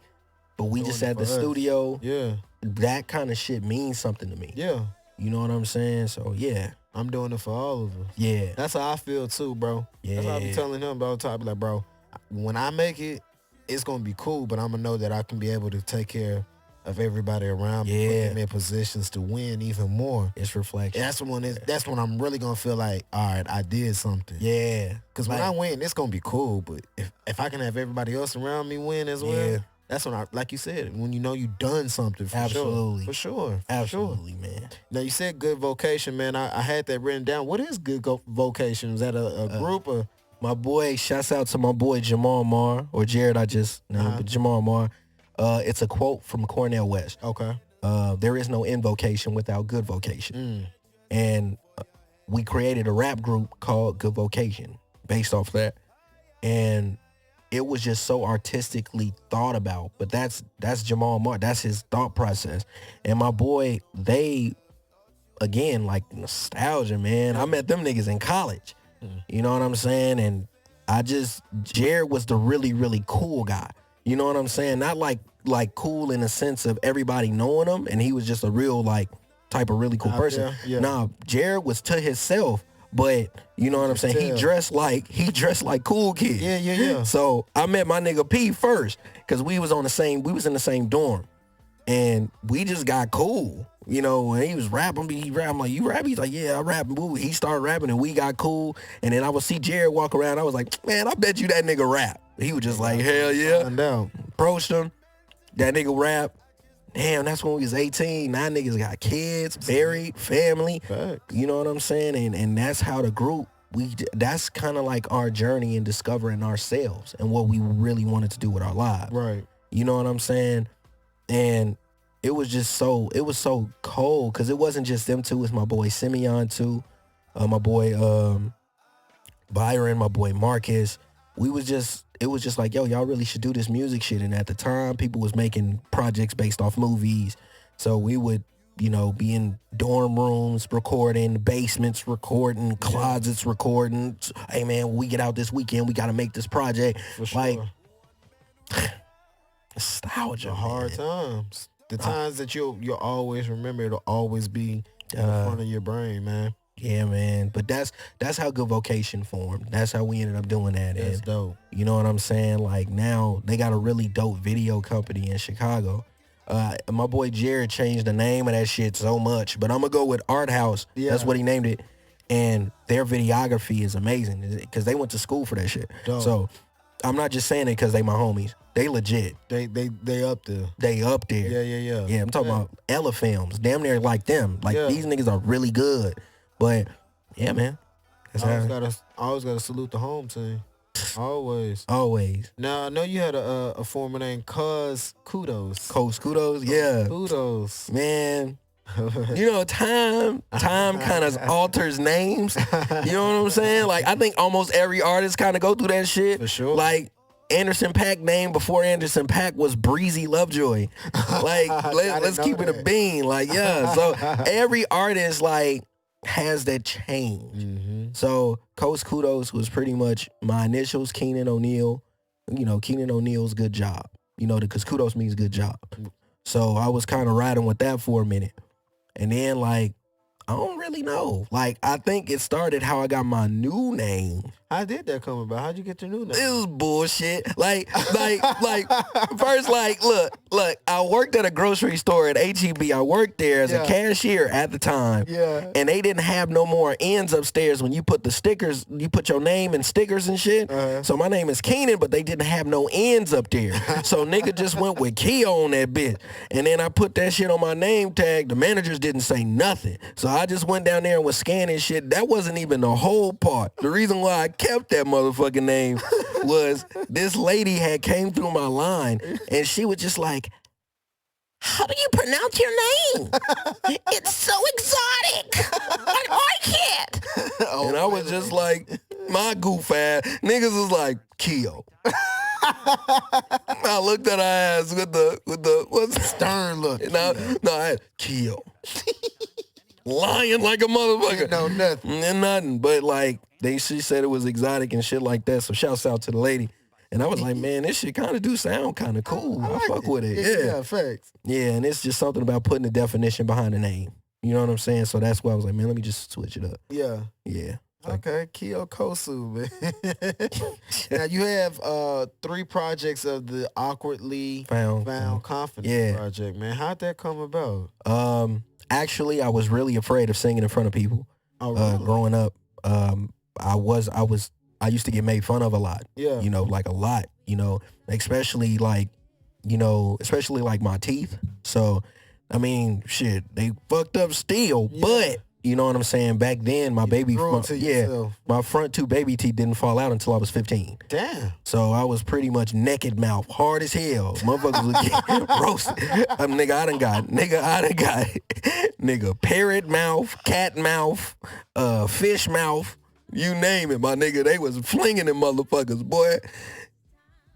but we just at the studio. Yeah. That kind of shit means something to me. Yeah. You know what I'm saying? So, yeah. I'm doing it for all of us. Yeah. That's how I feel too, bro. Yeah. That's how I be telling him about the top. Like, bro, when I make it, it's going to be cool, but I'm going to know that I can be able to take care of everybody around me, put them in positions to win even more. It's reflection. That's when I'm really going to feel like, all right, I did something. Yeah. Because when I win, it's going to be cool, but if I can have everybody else around me win as well, that's when like you said, when you know you done something for Absolutely. sure. For sure. Absolutely, man. Now, you said Good Vocation, man. I had that written down. What is Good Vocation? Is that a group or? My boy, shouts out to my boy Jamal Marr, or Jared, I just named, but Jamal Marr. It's a quote from Cornel West. Okay. There is no invocation without good vocation. And we created a rap group called Good Vocation based off that. And it was just so artistically thought about. But that's Jamal Mark. That's his thought process. And my boy, they, again, like nostalgia, man. I met them niggas in college. You know what I'm saying? And Jared was the really, really cool guy. You know what I'm saying? Not like cool in the sense of everybody knowing him, and he was just a real like type of really cool person. Yeah. Nah, Jared was to himself, but you know what I'm saying? He dressed like cool kid. Yeah. So I met my nigga P first, cause we was in the same dorm, and we just got cool. You know, when he was rapping, I'm like, you rap? He's like, yeah, I rap. He started rapping and we got cool. And then I would see Jared walk around. I was like, man, I bet you that nigga rap. He was just like, hell yeah. Approached him. That nigga rap. Damn, that's when we was 18. Now niggas got kids, married, family. Facts. You know what I'm saying? And that's how the group, that's kind of like our journey in discovering ourselves and what we really wanted to do with our lives. Right. You know what I'm saying? And it was so cold because it wasn't just them two. It was my boy Simeon too, my boy Byron, my boy Marcus. It was just like, yo, y'all really should do this music shit. And at the time, people was making projects based off movies. So we would, you know, be in dorm rooms recording, basements recording, closets recording. Hey, man, when we get out this weekend, we got to make this project. For sure. Like, nostalgia, hard times. The times that you'll always remember, it'll always be in the front of your brain, man. Yeah, man. But that's how Good Vocation formed. That's how we ended up doing that. That's dope. You know what I'm saying? Like now they got a really dope video company in Chicago. My boy Jared changed the name of that shit so much, but I'm gonna go with Art House. Yeah. That's what he named it. And their videography is amazing because they went to school for that shit. Dope. So I'm not just saying it because they my homies. They legit. They up there. They up there. Yeah. Yeah, I'm talking about Ella Films. Damn near like them. Like these niggas are really good. But yeah, man. I always gotta salute the home team. Always. Now I know you had a former name, Kudos. Kudos, yeah. Kudos. Man. You know, time kind of alters names. You know what I'm saying? Like I think almost every artist kind of go through that shit. For sure. Like Anderson .Paak name before Anderson .Paak was Breezy Lovejoy. Like let's keep it a bean. Like yeah. So every artist like has that change. Mm-hmm. So Coast Kudos was pretty much my initials, Keenan O'Neal. You know, Keenan O'Neal's good job. You know, because kudos means good job. So I was kind of riding with that for a minute. And then like, I don't really know. Like, I think it started how I got my new name. How did that come about? How'd you get your new name? It was bullshit. Like, first, like, look, I worked at a grocery store at HEB. I worked there as a cashier at the time. Yeah. And they didn't have no more ends upstairs when you put the stickers, you put your name and stickers and shit. So my name is Keenan, but they didn't have no ends up there. So nigga just went with Keao on that bitch. And then I put that shit on my name tag. The managers didn't say nothing. So I just went down there and was scanning shit. That wasn't even the whole part. The reason why I kept that motherfucking name was this lady had came through my line and she was just like, how do you pronounce your name? It's so exotic. I can't. And I was just like, my goof ass. Niggas was like, Keao. I looked at her ass with the what's stern look. No, I had Keao. Lying like a motherfucker. No, nothing. And nothing. But like she said it was exotic and shit like that. So shouts out to the lady. And I was like, man, this shit kind of do sound kind of cool. I fuck with it. Yeah, facts. Yeah, and it's just something about putting a definition behind the name. You know what I'm saying? So that's why I was like, man, let me just switch it up. Yeah. Yeah. Okay, Keao Kosu, man. Now you have 3 projects of the Awkwardly Found Confidence project, man. How'd that come about? Actually, I was really afraid of singing in front of people. Oh, really? Growing up, I used to get made fun of a lot. Yeah. You know, like a lot, you know, especially like my teeth. So, I mean, shit, they fucked up still. Yeah. But you know what I'm saying? Back then, my my front 2 baby teeth didn't fall out until I was 15. Damn. So I was pretty much naked mouth, hard as hell. Motherfuckers would get roasted. Nigga, I done got, nigga, parrot mouth, cat mouth, fish mouth, you name it, my nigga. They was flinging them motherfuckers, boy.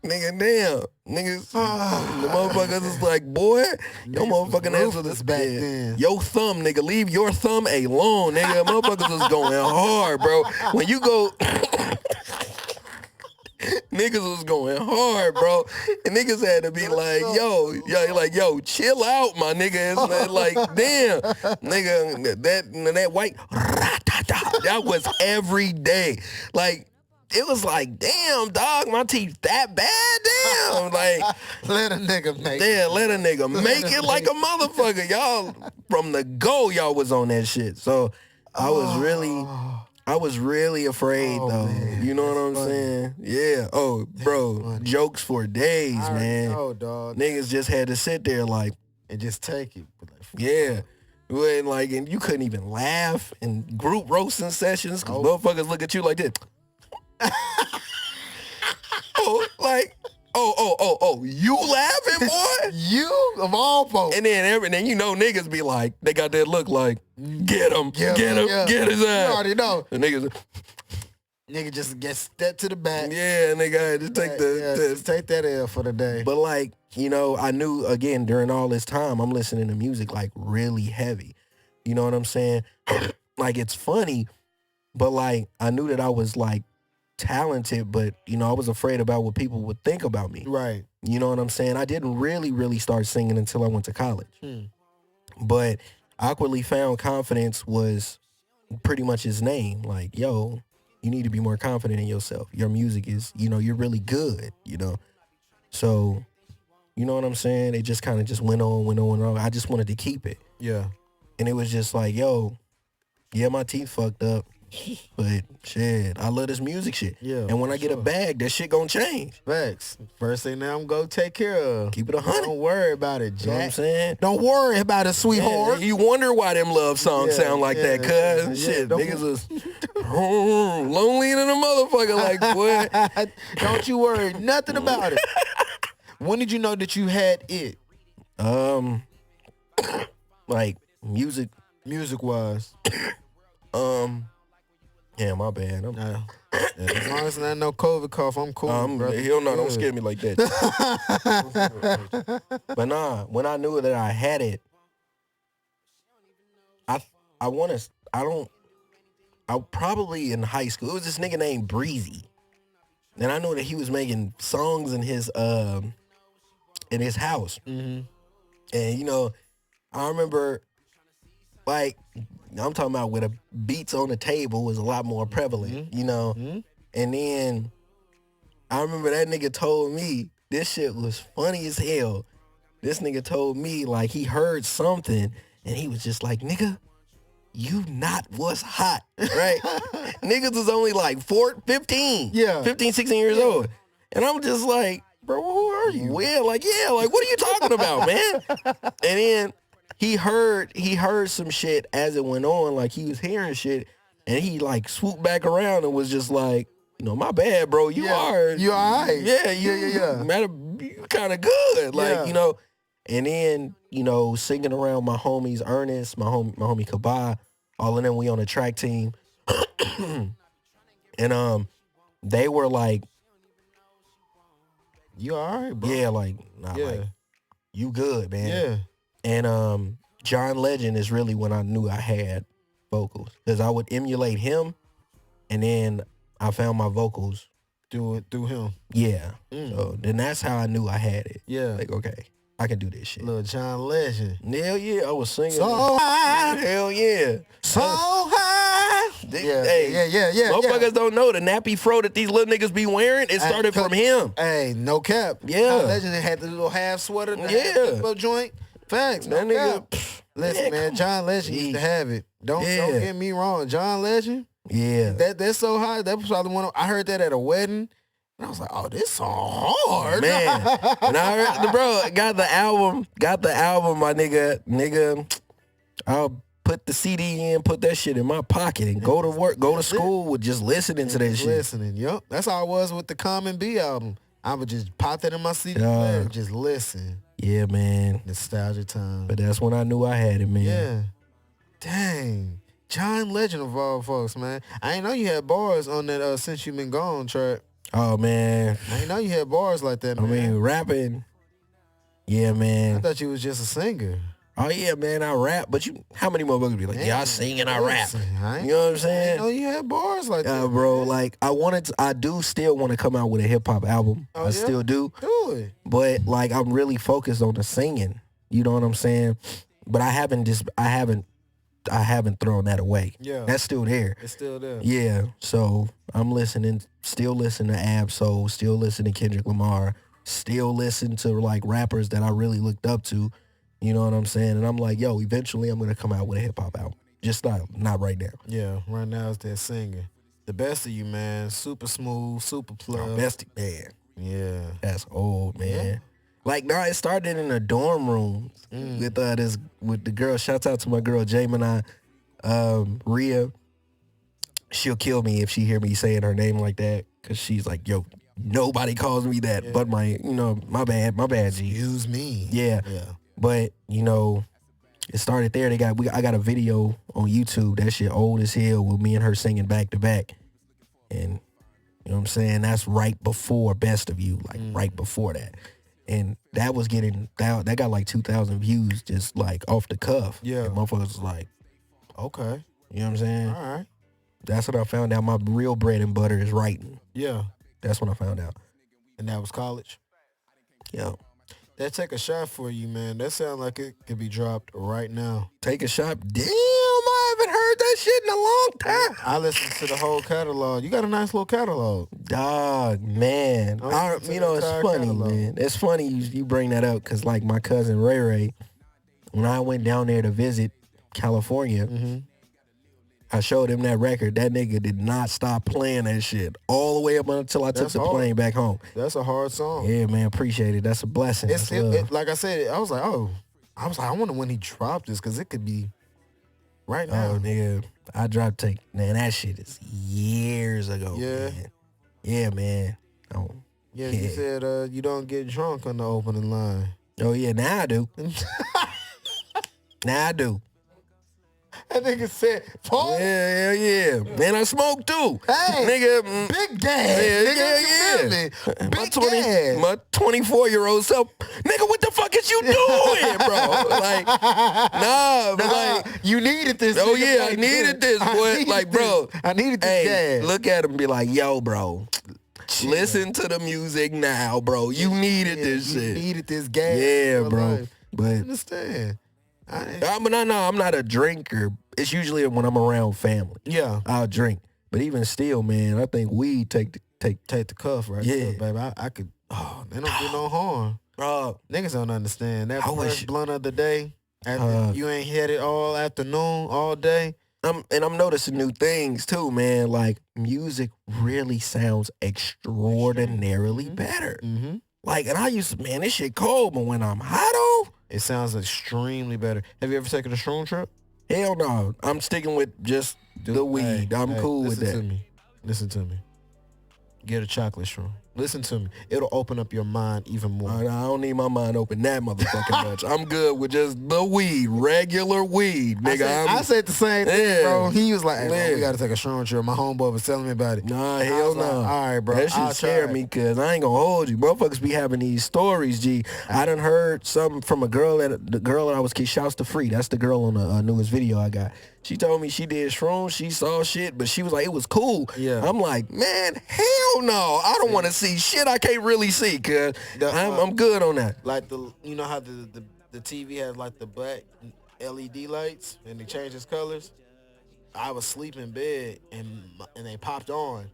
Nigga, damn. Niggas, the motherfuckers is like, boy, your motherfucking ass was back then. Your thumb, nigga, leave your thumb alone, nigga. Motherfuckers was going hard, bro. When you go, niggas was going hard, bro. And niggas had to be like, yo, chill out, my nigga. It's like, damn, nigga, that white, that was every day. Like, it was like, damn, dog, my teeth that bad? Damn. Like, let a nigga make it like a motherfucker. Y'all, from the go, y'all was on that shit. So I was really afraid, though. Man, you know what I'm saying? Yeah. Oh, bro, jokes for days, man. Oh, dog. Niggas just had to sit there like. And just take it. Yeah. And you couldn't even laugh in group roasting sessions because motherfuckers look at you like this. You laughing, boy? You of all folks. And then niggas be like, they got that look like, get him, get his ass. You already know. The niggas, nigga just get stepped to the back. Yeah, nigga, just take just take that L for the day. But like, I knew again during all this time, I'm listening to music like really heavy. You know what I'm saying? Like it's funny, but like I knew that I was like talented, but I was afraid about what people would think about me. Right. You know what I'm saying? I didn't really start singing until I went to college. But AwkwardlyFoundConfidence was pretty much his name. Like, yo, you need to be more confident in yourself. Your music is, you're really good, So, you know what I'm saying? It just kind of just went on. I just wanted to keep it. Yeah. And it was just like, yo, yeah, my teeth fucked up. But shit, I love this music shit. Yeah. And when I get a bag, that shit gonna change. Facts. First thing that I'm gonna take care of. Keep it 100. Don't worry about it, Jack. You know what I'm saying? Don't worry about it, sweetheart. Yeah, you wonder why them love songs sound like that, cuz. Shit, niggas is lonely than a motherfucker, like, boy. Don't you worry nothing about it. When did you know that you had it? Like, music-wise. Yeah, my bad. As long as there's no COVID cough, I'm cool. Hell no, don't scare me like that. But nah, when I knew that I had it, I probably in high school, it was this nigga named Breezy. And I knew that he was making songs in his house. Mm-hmm. And I remember, like, I'm talking about with beats on the table was a lot more prevalent, Mm-hmm. And then I remember that nigga told me, this shit was funny as hell. This nigga told me, like, he heard something and he was just like, nigga, you not what's hot, right? Niggas was only like 15, 16 years old. And I'm just like, bro, who are you? Well, like, what are you talking about, man? And then he heard some shit as it went on, like he was hearing shit, and he like swooped back around and was just like, my bad, bro. You all right. Yeah, you kind of good, like, And then, singing around my homies Ernest, my homie Kabah, all of them, we on a track team, and they were like, you all right, bro? Yeah, like, like, you good, man. Yeah. And John Legend is really when I knew I had vocals, because I would emulate him, and then I found my vocals through him. Yeah. So then that's how I knew I had it. Yeah. Like, okay, I can do this shit. Little John Legend. Hell yeah, I was singing. So high. Hell yeah. So high. Yeah. Motherfuckers don't know the nappy fro that these little niggas be wearing. It started from him. Hey, no cap. Yeah. John Legend had the little half sweater. The joint. Facts. That no nigga. Cap. Listen, man, John Legend used to have it. Don't get me wrong. John Legend. Yeah. That's so high. That was probably one. I heard that at a wedding. And I was like, oh, this song hard. Man. And I heard, got the album, my nigga, put the CD in, put that shit in my pocket, and go to work, go to school with just listening to that shit. Listening, yup. That's how I was with the Common B album. I would just pop that in my CD player and just listen. Yeah, man. Nostalgia time. But that's when I knew I had it, man. Yeah. Dang. John Legend of all folks, man. I ain't know you had bars on that Since You Been Gone track. Oh, man. I ain't know you had bars like that, man. I mean, rapping. Yeah, man. I thought you was just a singer. Oh, yeah, man, I rap. But how many motherfuckers be like, yeah, I sing and I rap. You know what I'm saying? I didn't know you had bars like that. Bro, man. Like, I do still want to come out with a hip-hop album. I still do. Do it. But, like, I'm really focused on the singing. You know what I'm saying? But I haven't thrown that away. Yeah. That's still there. It's still there. Yeah. So I'm still listening to Ab-Soul, still listening to Kendrick Lamar, still listen to like rappers that I really looked up to. You know what I'm saying? And I'm like, yo, eventually I'm gonna come out with a hip hop album. Just not right now. Yeah, right now it's that singer. The best of you, man. Super smooth, super plug. Best, man. Yeah. That's old, man. Yeah. Like, no, it started in a dorm room with the girl. Shouts out to my girl Jamie, Rhea. She'll kill me if she hear me saying her name like that, cause she's like, yo, nobody calls me that, but my bad, G. Excuse me. Yeah. But it started there. I got a video on YouTube. That shit old as hell with me and her singing back to back, and you know what I'm saying. That's right before Best of You, like right before that. And that was that got like 2,000 views just like off the cuff. Yeah. And motherfuckers was like, okay. You know what I'm saying? All right. That's when I found out my real bread and butter is writing. Yeah. That's when I found out. And that was college? Yeah. That Take a Shot for you, man. That sounds like it could be dropped right now. Take a Shot? Damn, I haven't heard that shit in a long time. I listened to the whole catalog. You got a nice little catalog. Dog, man. It's funny, man. It's funny you bring that up because, like, my cousin Ray Ray, when I went down there to visit California, I showed him that record. That nigga did not stop playing that shit all the way up until I took the plane back home. That's a hard song. Yeah, man. Appreciate it. That's a blessing. Like I said, I was like, I wonder when he dropped this because it could be right now. Oh, nigga. I dropped Take. Man, that shit is years ago. Yeah. Man. Yeah, man. Oh, yeah, you said you don't get drunk on the opening line. Oh, yeah. Now I do. Now I do. That nigga said, Paul. Yeah. Man, I smoke too. Hey, nigga, big gas. Yeah. Big gas. My 24-year-old self, nigga, what the fuck is you doing, bro? Like, nah, but like, you needed this. Oh yeah, I needed this, boy. Like, bro, I needed this gas. Look at him and be like, yo, bro. Listen to the music now, bro. You needed this shit. You needed this gas. Yeah, bro. But I understand. I'm not a drinker. It's usually when I'm around family. Yeah, I'll drink. But even still, man, I think weed take the cuff right there, baby. I could. Oh, they don't do no harm. Niggas don't understand that first blunt of the day. After you ain't had it all afternoon, all day. I'm noticing new things too, man. Like music really sounds extraordinarily better. Mm-hmm. Like, and I used to, man, this shit cold, but when I'm hot, it sounds extremely better. Have you ever taken a shroom trip? Hell no. I'm sticking with just the weed. I'm cool with that. Listen to me. Get a chocolate shroom. Listen to me. It'll open up your mind even more. I don't need my mind open that motherfucking much. I'm good with just the weed, regular weed, nigga. I said the same thing, bro. He was like, hey, bro, we got to take a shroom trip. My homeboy was telling me about it. Nah, hell no. Like, all right, bro. That shit scared me because I ain't going to hold you. Motherfuckers be having these stories, G. I done heard something from the girl that I was kissing. Shouts to Free. That's the girl on the newest video I got. She told me she did shrooms, she saw shit, but she was like, it was cool. Yeah. I'm like, man, hell no. I don't want to see shit I can't really see, cuz I'm good on that. Like, you know how the TV has like the black LED lights and they change its colors? I was sleeping in bed and they popped on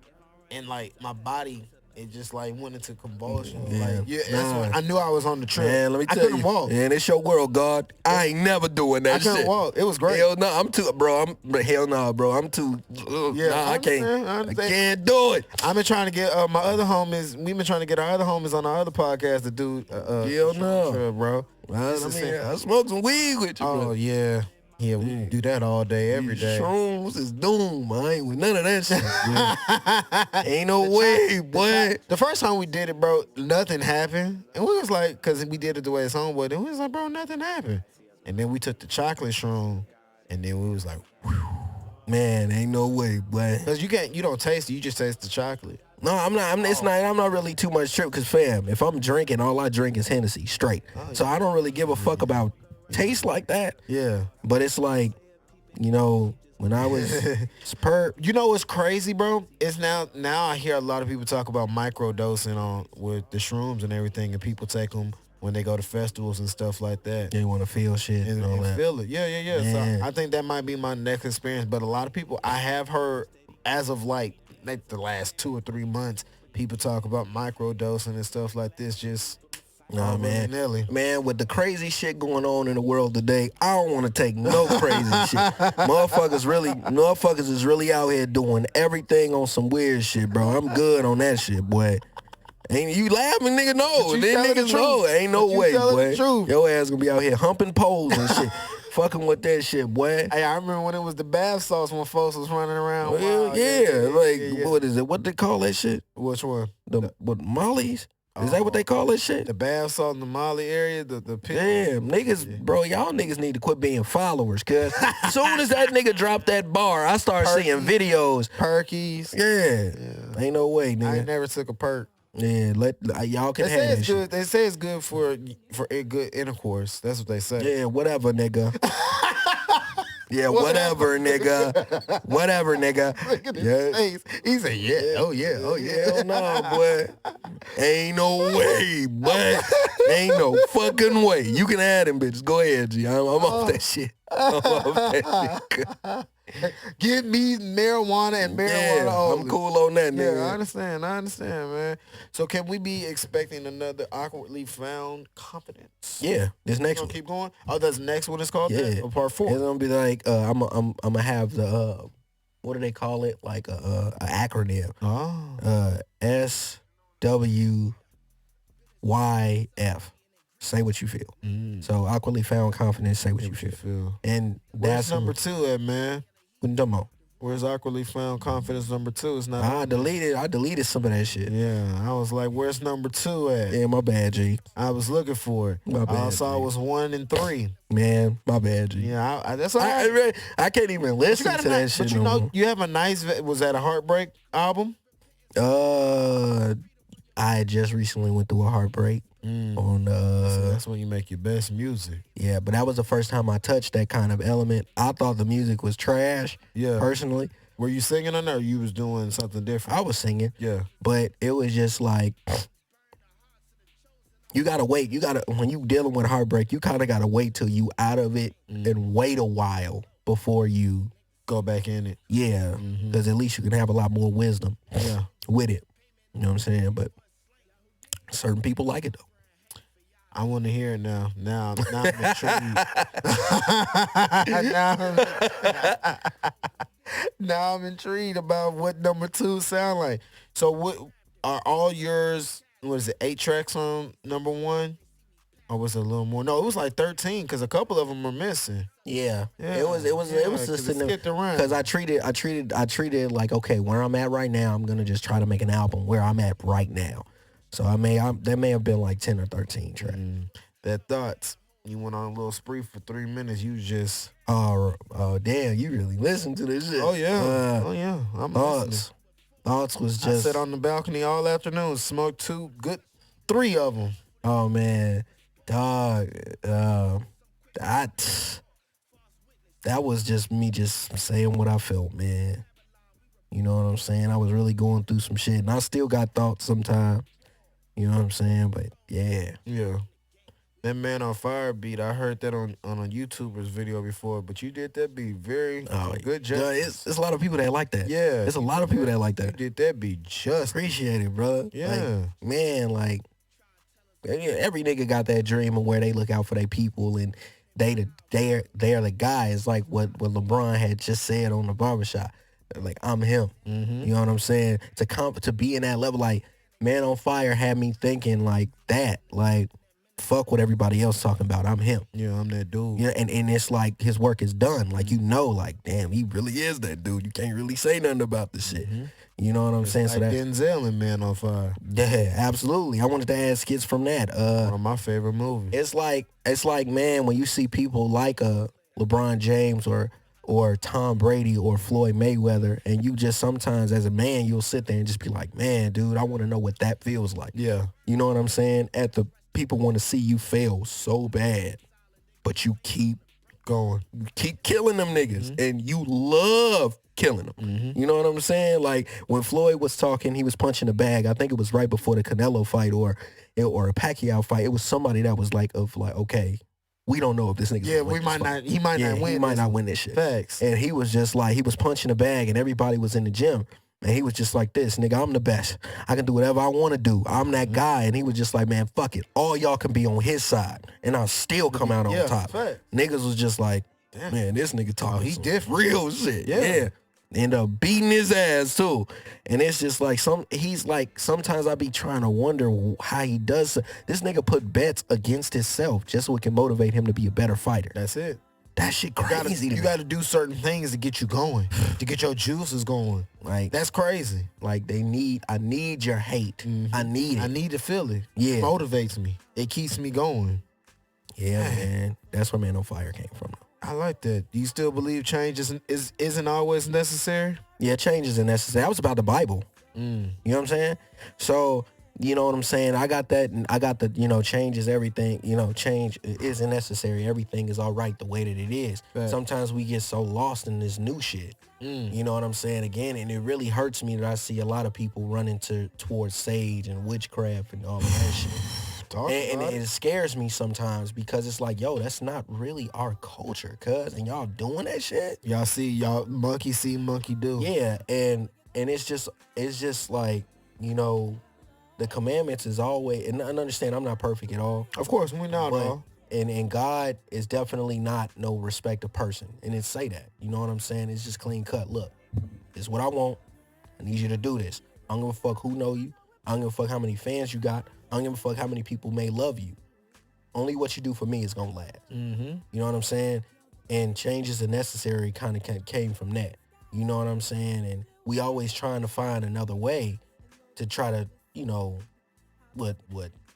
and like my body, it just like went into convulsions. That's when I knew I was on the trip. Man, let me tell you. I couldn't walk. Man, it's your world, God. I ain't never doing that shit. I couldn't walk. It was great. Hell no, I'm too, bro. Hell no, bro. I'm too. I can't do it. I've been trying to get my other homies. We've been trying to get our other homies on our other podcast to do. Hell no, trip, bro. I smoke some weed with you, bro. Oh yeah. Yeah, we do that all day, every day. Shrooms is doom. I ain't with none of that shit. Ain't no way, boy. The first time we did it, bro, nothing happened. And we was like, because we did it the way it's on, but then we was like, bro, nothing happened. And then we took the chocolate shroom, and then we was like, whew. Man, ain't no way, boy. Because you don't taste it, you just taste the chocolate. No, I'm not. I'm not really too much trip. Cause fam, if I'm drinking, all I drink is Hennessy straight. So I don't really give a fuck about taste like that. Yeah. But it's like, you know, when I was perp. You know what's crazy, bro? It's now I hear a lot of people talk about microdosing on with the shrooms and everything, and people take them when they go to festivals and stuff like that. They want to feel shit and all that. Feel it. Yeah. Man. So I think that might be my next experience. But a lot of people, I have heard, as of like the last 2 or 3 months, people talk about microdosing and stuff like this. Just Nah, man. Nelly. Man, with the crazy shit going on in the world today, I don't want to take no crazy shit. Motherfuckers is really out here doing everything on some weird shit, bro. I'm good on that shit, boy. Ain't you laughing, nigga? No, then niggas know. Ain't no way, boy. Your ass gonna be out here humping poles and shit. Fucking with that shit, boy. Hey, I remember when it was the bath salts when folks was running around. Well, what is it? What they call that shit? Which one? What Molly's? Is that what they call that shit? The bath salt in the Molly area, the Damn, niggas, bro, y'all niggas need to quit being followers, cuz. As soon as that nigga dropped that bar, I started seeing videos. Perkies. Yeah. Ain't no way, nigga. I ain't never took a perk. Yeah, y'all can have that shit. They say it's good for good intercourse. That's what they say. Yeah, whatever, nigga. Yeah, whatever, nigga. Whatever, nigga. Look at his face. He said, yeah. Oh, yeah. Hell no, boy. Ain't no way, boy. Ain't no fucking way. You can add them bitches. Go ahead, G. I'm off that shit. I'm off that shit. Give me marijuana and marijuana only. I'm cool on that, nigga. Yeah, I understand, man. So can we be expecting another Awkwardly Found Confidence? Yeah, this next one. Keep going? Oh, that's the next one is called that? Or part 4? It's gonna be like, I'm gonna have the, what do they call it? Like a acronym. SWYF. Say what you feel. So Awkwardly Found Confidence, say what you feel. And where's number 2 at, man? What you talking about? Where's Awkwardly Found Confidence number 2? It's not. I deleted some of that shit. Yeah, I was like, where's number 2 at? Yeah, my bad, G. I was looking for it. My bad, I saw it was 1 and 3. Man, my bad, G. Yeah, that's all right. I can't even listen to that shit. But you know, you have a nice. Was that a Heartbreak album? I just recently went through a heartbreak. On so that's when you make your best music. Yeah, but that was the first time I touched that kind of element. I thought the music was trash. Yeah, personally. Were you singing on there, or you was doing something different? I was singing. Yeah, but it was just like, you gotta wait. When you dealing with heartbreak, you kind of gotta wait till you out of it and wait a while before you go back in it. Yeah, because at least you can have a lot more wisdom. Yeah, with it. You know what I'm saying? But certain people like it though. I want to hear it now. Now I'm intrigued. now I'm intrigued about what number 2 sound like. So what are all yours? What is it? 8 tracks on number 1, or was it a little more? No, it was like 13 because a couple of them are missing. Yeah. It was just because I treated it like, okay, where I'm at right now, I'm gonna just try to make an album where I'm at right now. So there may have been like 10 or 13 tracks. That Thoughts. You went on a little spree for 3 minutes. You just damn, you really listened to this shit. Oh yeah. I'm listening. Thoughts was just. I sat on the balcony all afternoon, smoked 3 of them. Oh man, dog. That was just me just saying what I felt, man. You know what I'm saying? I was really going through some shit, and I still got thoughts sometimes. You know what I'm saying? But yeah. Yeah. That Man on Fire beat, I heard that on a YouTuber's video before, but you did that beat very good job. It's a lot of people that like that. Yeah. It's a lot of people that like that. You did that beat just. Appreciate it, brother. Yeah. Like, man, like, every nigga got that dream of where they look out for their people and they're the guy. It's like what LeBron had just said on the barbershop. Like, I'm him. You know what I'm saying? To be in that level, like, Man on Fire had me thinking like that. Like, fuck what everybody else talking about. I'm him. Yeah, I'm that dude. Yeah, and it's like his work is done. Like, like, damn, he really is that dude. You can't really say nothing about this shit. You know what I'm saying? Like so that Denzel in Man on Fire. Yeah, absolutely. I wanted to add skits from that. One of my favorite movies. It's like, man, when you see people like LeBron James or Tom Brady or Floyd Mayweather, and you just sometimes as a man, you'll sit there and just be like, man, dude, I want to know what that feels like. Yeah. You know what I'm saying? People want to see you fail so bad, but you keep going. You keep killing them niggas, and you love killing them. You know what I'm saying? Like, when Floyd was talking, he was punching a bag. I think it was right before the Canelo fight or a Pacquiao fight. It was somebody that was like, okay, we don't know if this nigga. Yeah, he might not win this shit. Facts. And he was just like, he was punching a bag, and everybody was in the gym. And he was just like this, nigga, I'm the best. I can do whatever I want to do. I'm that guy. And he was just like, man, fuck it. All y'all can be on his side, and I'll still come out on top. Fact. Niggas was just like, man, this nigga talking he different. Real shit. Yeah. End up beating his ass too. And it's just like he's like, sometimes I be trying to wonder how he does. This nigga put bets against himself just so it can motivate him to be a better fighter. That's it. That shit crazy. You got to do certain things to get you going, to get your juices going. Like, that's crazy. Like, I need your hate. I need it. I need to feel it. Yeah. It motivates me. It keeps me going. Yeah, man. That's where Man on Fire came from. I like that. Do you still believe change isn't always necessary? Yeah, change isn't necessary. That was about the Bible. You know what I'm saying? So, you know what I'm saying? I got that, and I got the, change is everything. Change isn't necessary. Everything is all right the way that it is. Right. Sometimes we get so lost in this new shit. You know what I'm saying? Again, and it really hurts me that I see a lot of people running towards sage and witchcraft and all of that shit. And it scares me sometimes because it's like, yo, that's not really our culture, cuz, and y'all doing that shit. Y'all monkey see, monkey do. Yeah, and it's just like, the commandments is always, and understand I'm not perfect at all. Of course, we're not all. And God is definitely not no respect of person. And it say that. You know what I'm saying? It's just clean cut. Look, this is what I want. I need you to do this. I don't give a fuck who know you. I don't give a fuck how many fans you got. I don't give a fuck how many people may love you. Only what you do for me is gonna last. You know what I'm saying? And changes are necessary kind of came from that. You know what I'm saying? And we always trying to find another way to try to,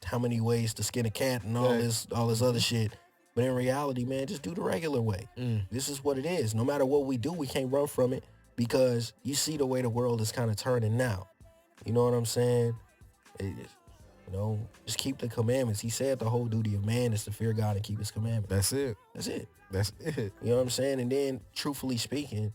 how many ways to skin a cat and all this other shit. But in reality, man, just do the regular way. This is what it is. No matter what we do, we can't run from it because you see the way the world is kind of turning now. You know what I'm saying? Just keep the commandments. He said the whole duty of man is to fear God and keep his commandments. That's it. You know what I'm saying? And then, truthfully speaking,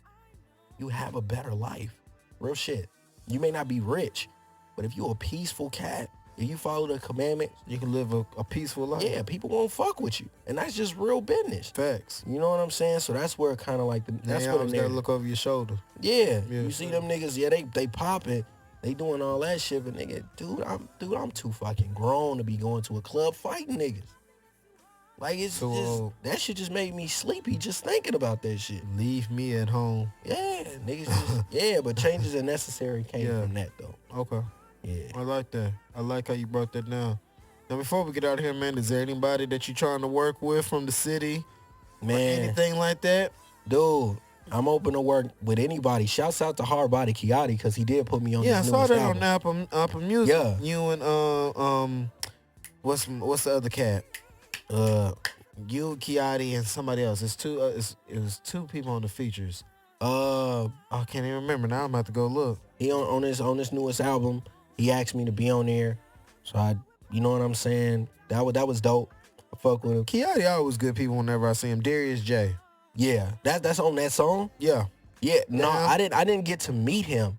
you have a better life. Real shit. You may not be rich, but if you're a peaceful cat, if you follow the commandments, you can live a peaceful life. Yeah, people won't fuck with you. And that's just real business. Facts. You know what I'm saying? So that's where kind of like that's where you gotta look over your shoulder. Yeah. You see them niggas, they popping. They doing all that shit, but nigga, I'm too fucking grown to be going to a club fighting niggas. Like, it's just, that shit just made me sleepy just thinking about that shit. Leave me at home. Yeah, niggas but changes are necessary came from that though. Okay. Yeah. I like that. I like how you brought that down. Now, before we get out of here, man, is there anybody that you trying to work with from the city? Man. Or anything like that? Dude, I'm open to work with anybody. Shouts out to Hard Body Keao because he did put me on. Yeah, I saw that album. on Apple Music. Yeah, you and what's the other cat? You, Keao, and somebody else. It's two. It was two people on the features. I can't even remember now. I'm about to go look. He on this newest album. He asked me to be on there, so you know what I'm saying. That was dope. I fuck with him. Keao always good people whenever I see him. Darius J. Yeah, that's on that song. Yeah. No, I didn't get to meet him.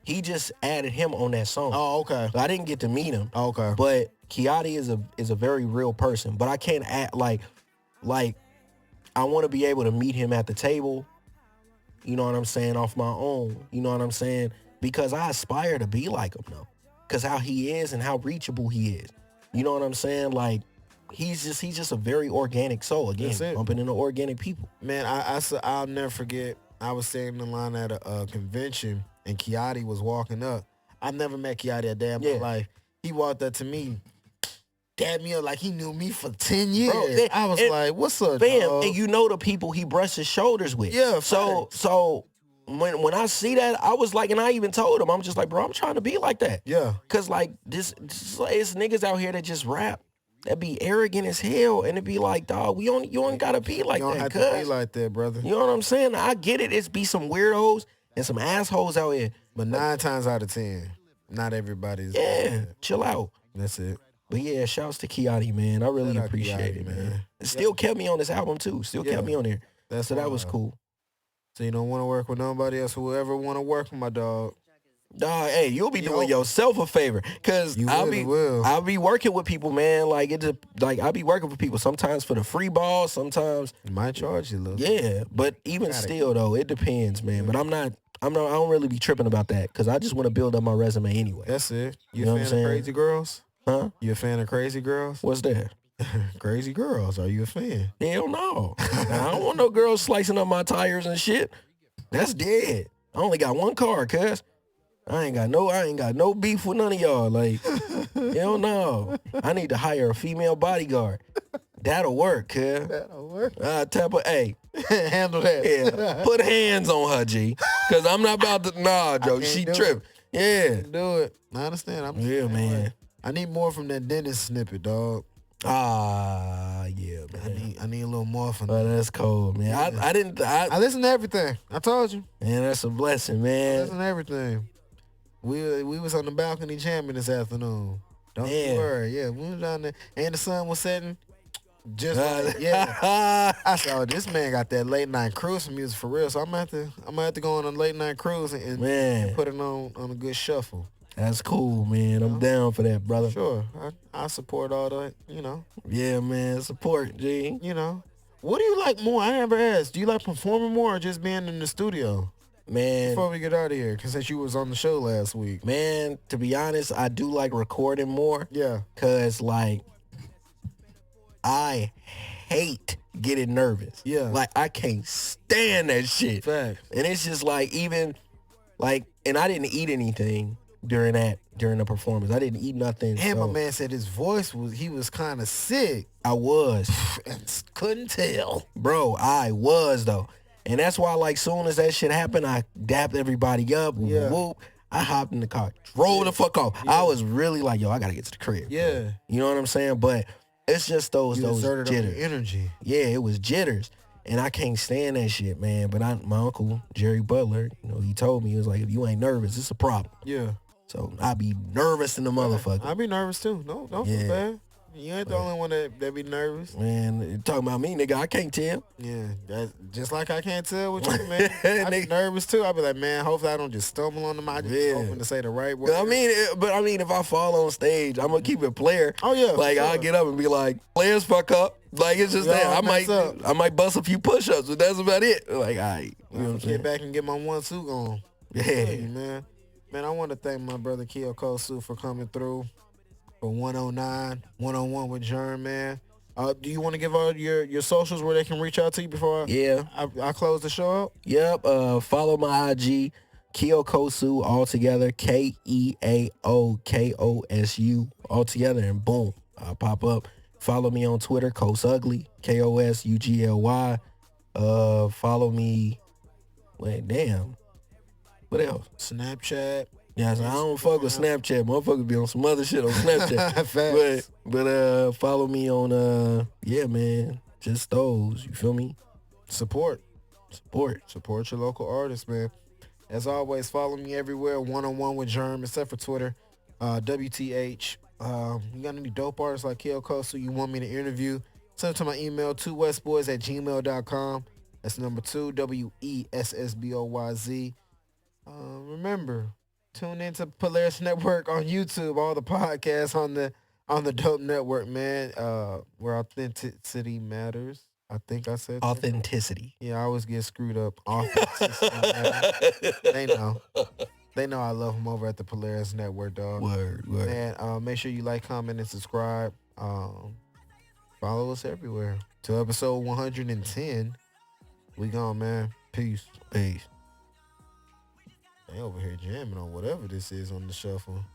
He just added him on that song. Oh, okay. So I didn't get to meet him. Oh, okay. But Keao is a very real person. But I can't act like I want to be able to meet him at the table. You know what I'm saying? Off my own. You know what I'm saying? Because I aspire to be like him though. Because how he is and how reachable he is. You know what I'm saying? Like, he's just a very organic soul. Again, bumping into organic people. Man, I'll never forget. I was standing in line at a convention and Keao was walking up. I've never met Keao a day in my life. He walked up to me, dapped me up like he knew me for 10 years. Bro, I was like, what's up, fam? dog? And you know the people he brushes shoulders with. Yeah, So when I see that, I was like, and I even told him, I'm just like, bro, I'm trying to be like that. Yeah. Cause like this it's niggas out here that just rap. That be arrogant as hell, and it be like, dog, you don't gotta be like that. You don't have to be like that, brother. You know what I'm saying? I get it. It's be some weirdos and some assholes out here. But 9 times out of 10, not everybody's. Yeah, chill out. That's it. But yeah, shouts to Keao, man. I really appreciate it, man. It still kept me on this album too. Still kept me on there. So that was cool. So you don't want to work with nobody else. Whoever want to work with my dog. Dog, hey, you'll be doing yourself a favor, cause I'll be working with people, man. Like I'll be working with people sometimes for the free ball, sometimes you might charge you a little. Yeah, but even still though, it depends, man. But I don't really be tripping about that, cause I just want to build up my resume anyway. That's it. You know a fan of Crazy Girls? Huh? You a fan of Crazy Girls? What's that? Crazy Girls. Are you a fan? Hell no. I don't want no girls slicing up my tires and shit. That's dead. I only got one car, cuz. I ain't got no beef with none of y'all. Like, hell no. I need to hire a female bodyguard. That'll work, cuz. That'll work. Tap her, hey. Handle that. Yeah. Put hands on her, G. Cause I'm not about to, nah, Joe. She tripping. Yeah. Do it. I understand. Man. I need more from that dentist snippet, dog. Yeah, man. I need a little more from that. Oh, that's cold, man. Yeah. I listen to everything. I told you. Man, that's a blessing, man. I listen to everything. We was on the balcony jamming this afternoon. Don't you worry. Yeah, we was down there, and the sun was setting. Just I said, oh, this man got that late night cruise music for real. So I'm gonna have to go on a late night cruise and put it on a good shuffle. That's cool, man. I'm down for that, brother. Sure, I support all that. Yeah, man. Support, G. What do you like more? I never asked. Do you like performing more or just being in the studio? Man, before we get out of here, because since you was on the show last week. Man, to be honest, I do like recording more. Yeah. Because, like, I hate getting nervous. Yeah. Like, I can't stand that shit. Fact. And it's just, like, even, like, and I didn't eat anything during the performance. I didn't eat nothing. And my man said his voice was kind of sick. I was. Couldn't tell. Bro, I was, though. And that's why, like, soon as that shit happened, I dapped everybody up. Yeah. Whoop. I hopped in the car, drove the fuck off. Yeah. I was really like, yo, I gotta get to the crib. Yeah. Bro. You know what I'm saying? But it's just those jitters. Energy. Yeah, it was jitters. And I can't stand that shit, man. But my uncle, Jerry Butler, he told me, he was like, if you ain't nervous, it's a problem. Yeah. So I be nervous in the motherfucker. I be nervous too. No, don't feel bad. You ain't the only one that be nervous. Man, talking about me, nigga, I can't tell. Yeah, that's just like I can't tell with you, man. I be nervous too. I be like, man, hopefully I don't just stumble on the mic. Just hoping to say the right word. I mean, if I fall on stage, I'm gonna keep it player. Oh yeah. Like I'll get up and be like, players fuck up. Like it's just that. I might bust a few push-ups, but that's about it. Like, all right. You know what I'm saying? Get back and get my 1-2 on. Yeah, man. Man, I want to thank my brother Keao Kosu for coming through for 109, 101 with Jerm, man. Do you want to give out your socials where they can reach out to you before I close the show out? Yep. Follow my IG, Keao Kosu, all together, KEAOKOSU, all together, and boom, I'll pop up. Follow me on Twitter, Kosugly, KOSUGLY. Follow me. Wait, damn. What else? Snapchat. Yeah, so I don't fuck with Snapchat. Motherfuckers be on some other shit on Snapchat. but follow me on man. Just those. You feel me? Support your local artists, man. As always, follow me everywhere. 101 with Jerm, except for Twitter. WTH. You got any dope artists like Keao Kosu you want me to interview? Send it to my email, 2westboys@gmail.com. That's number 2, WESSBOYZ. Remember, tune into Polaris Network on YouTube, all the podcasts on the Dope Network, man. Where authenticity matters. I think I said authenticity. Yeah, I always get screwed up. Authenticity matters. They know I love them over at the Polaris Network, dog. Word. Man, make sure you like, comment, and subscribe. Follow us everywhere. To episode 110. We gone, man. Peace. They over here jamming on whatever this is on the shuffle.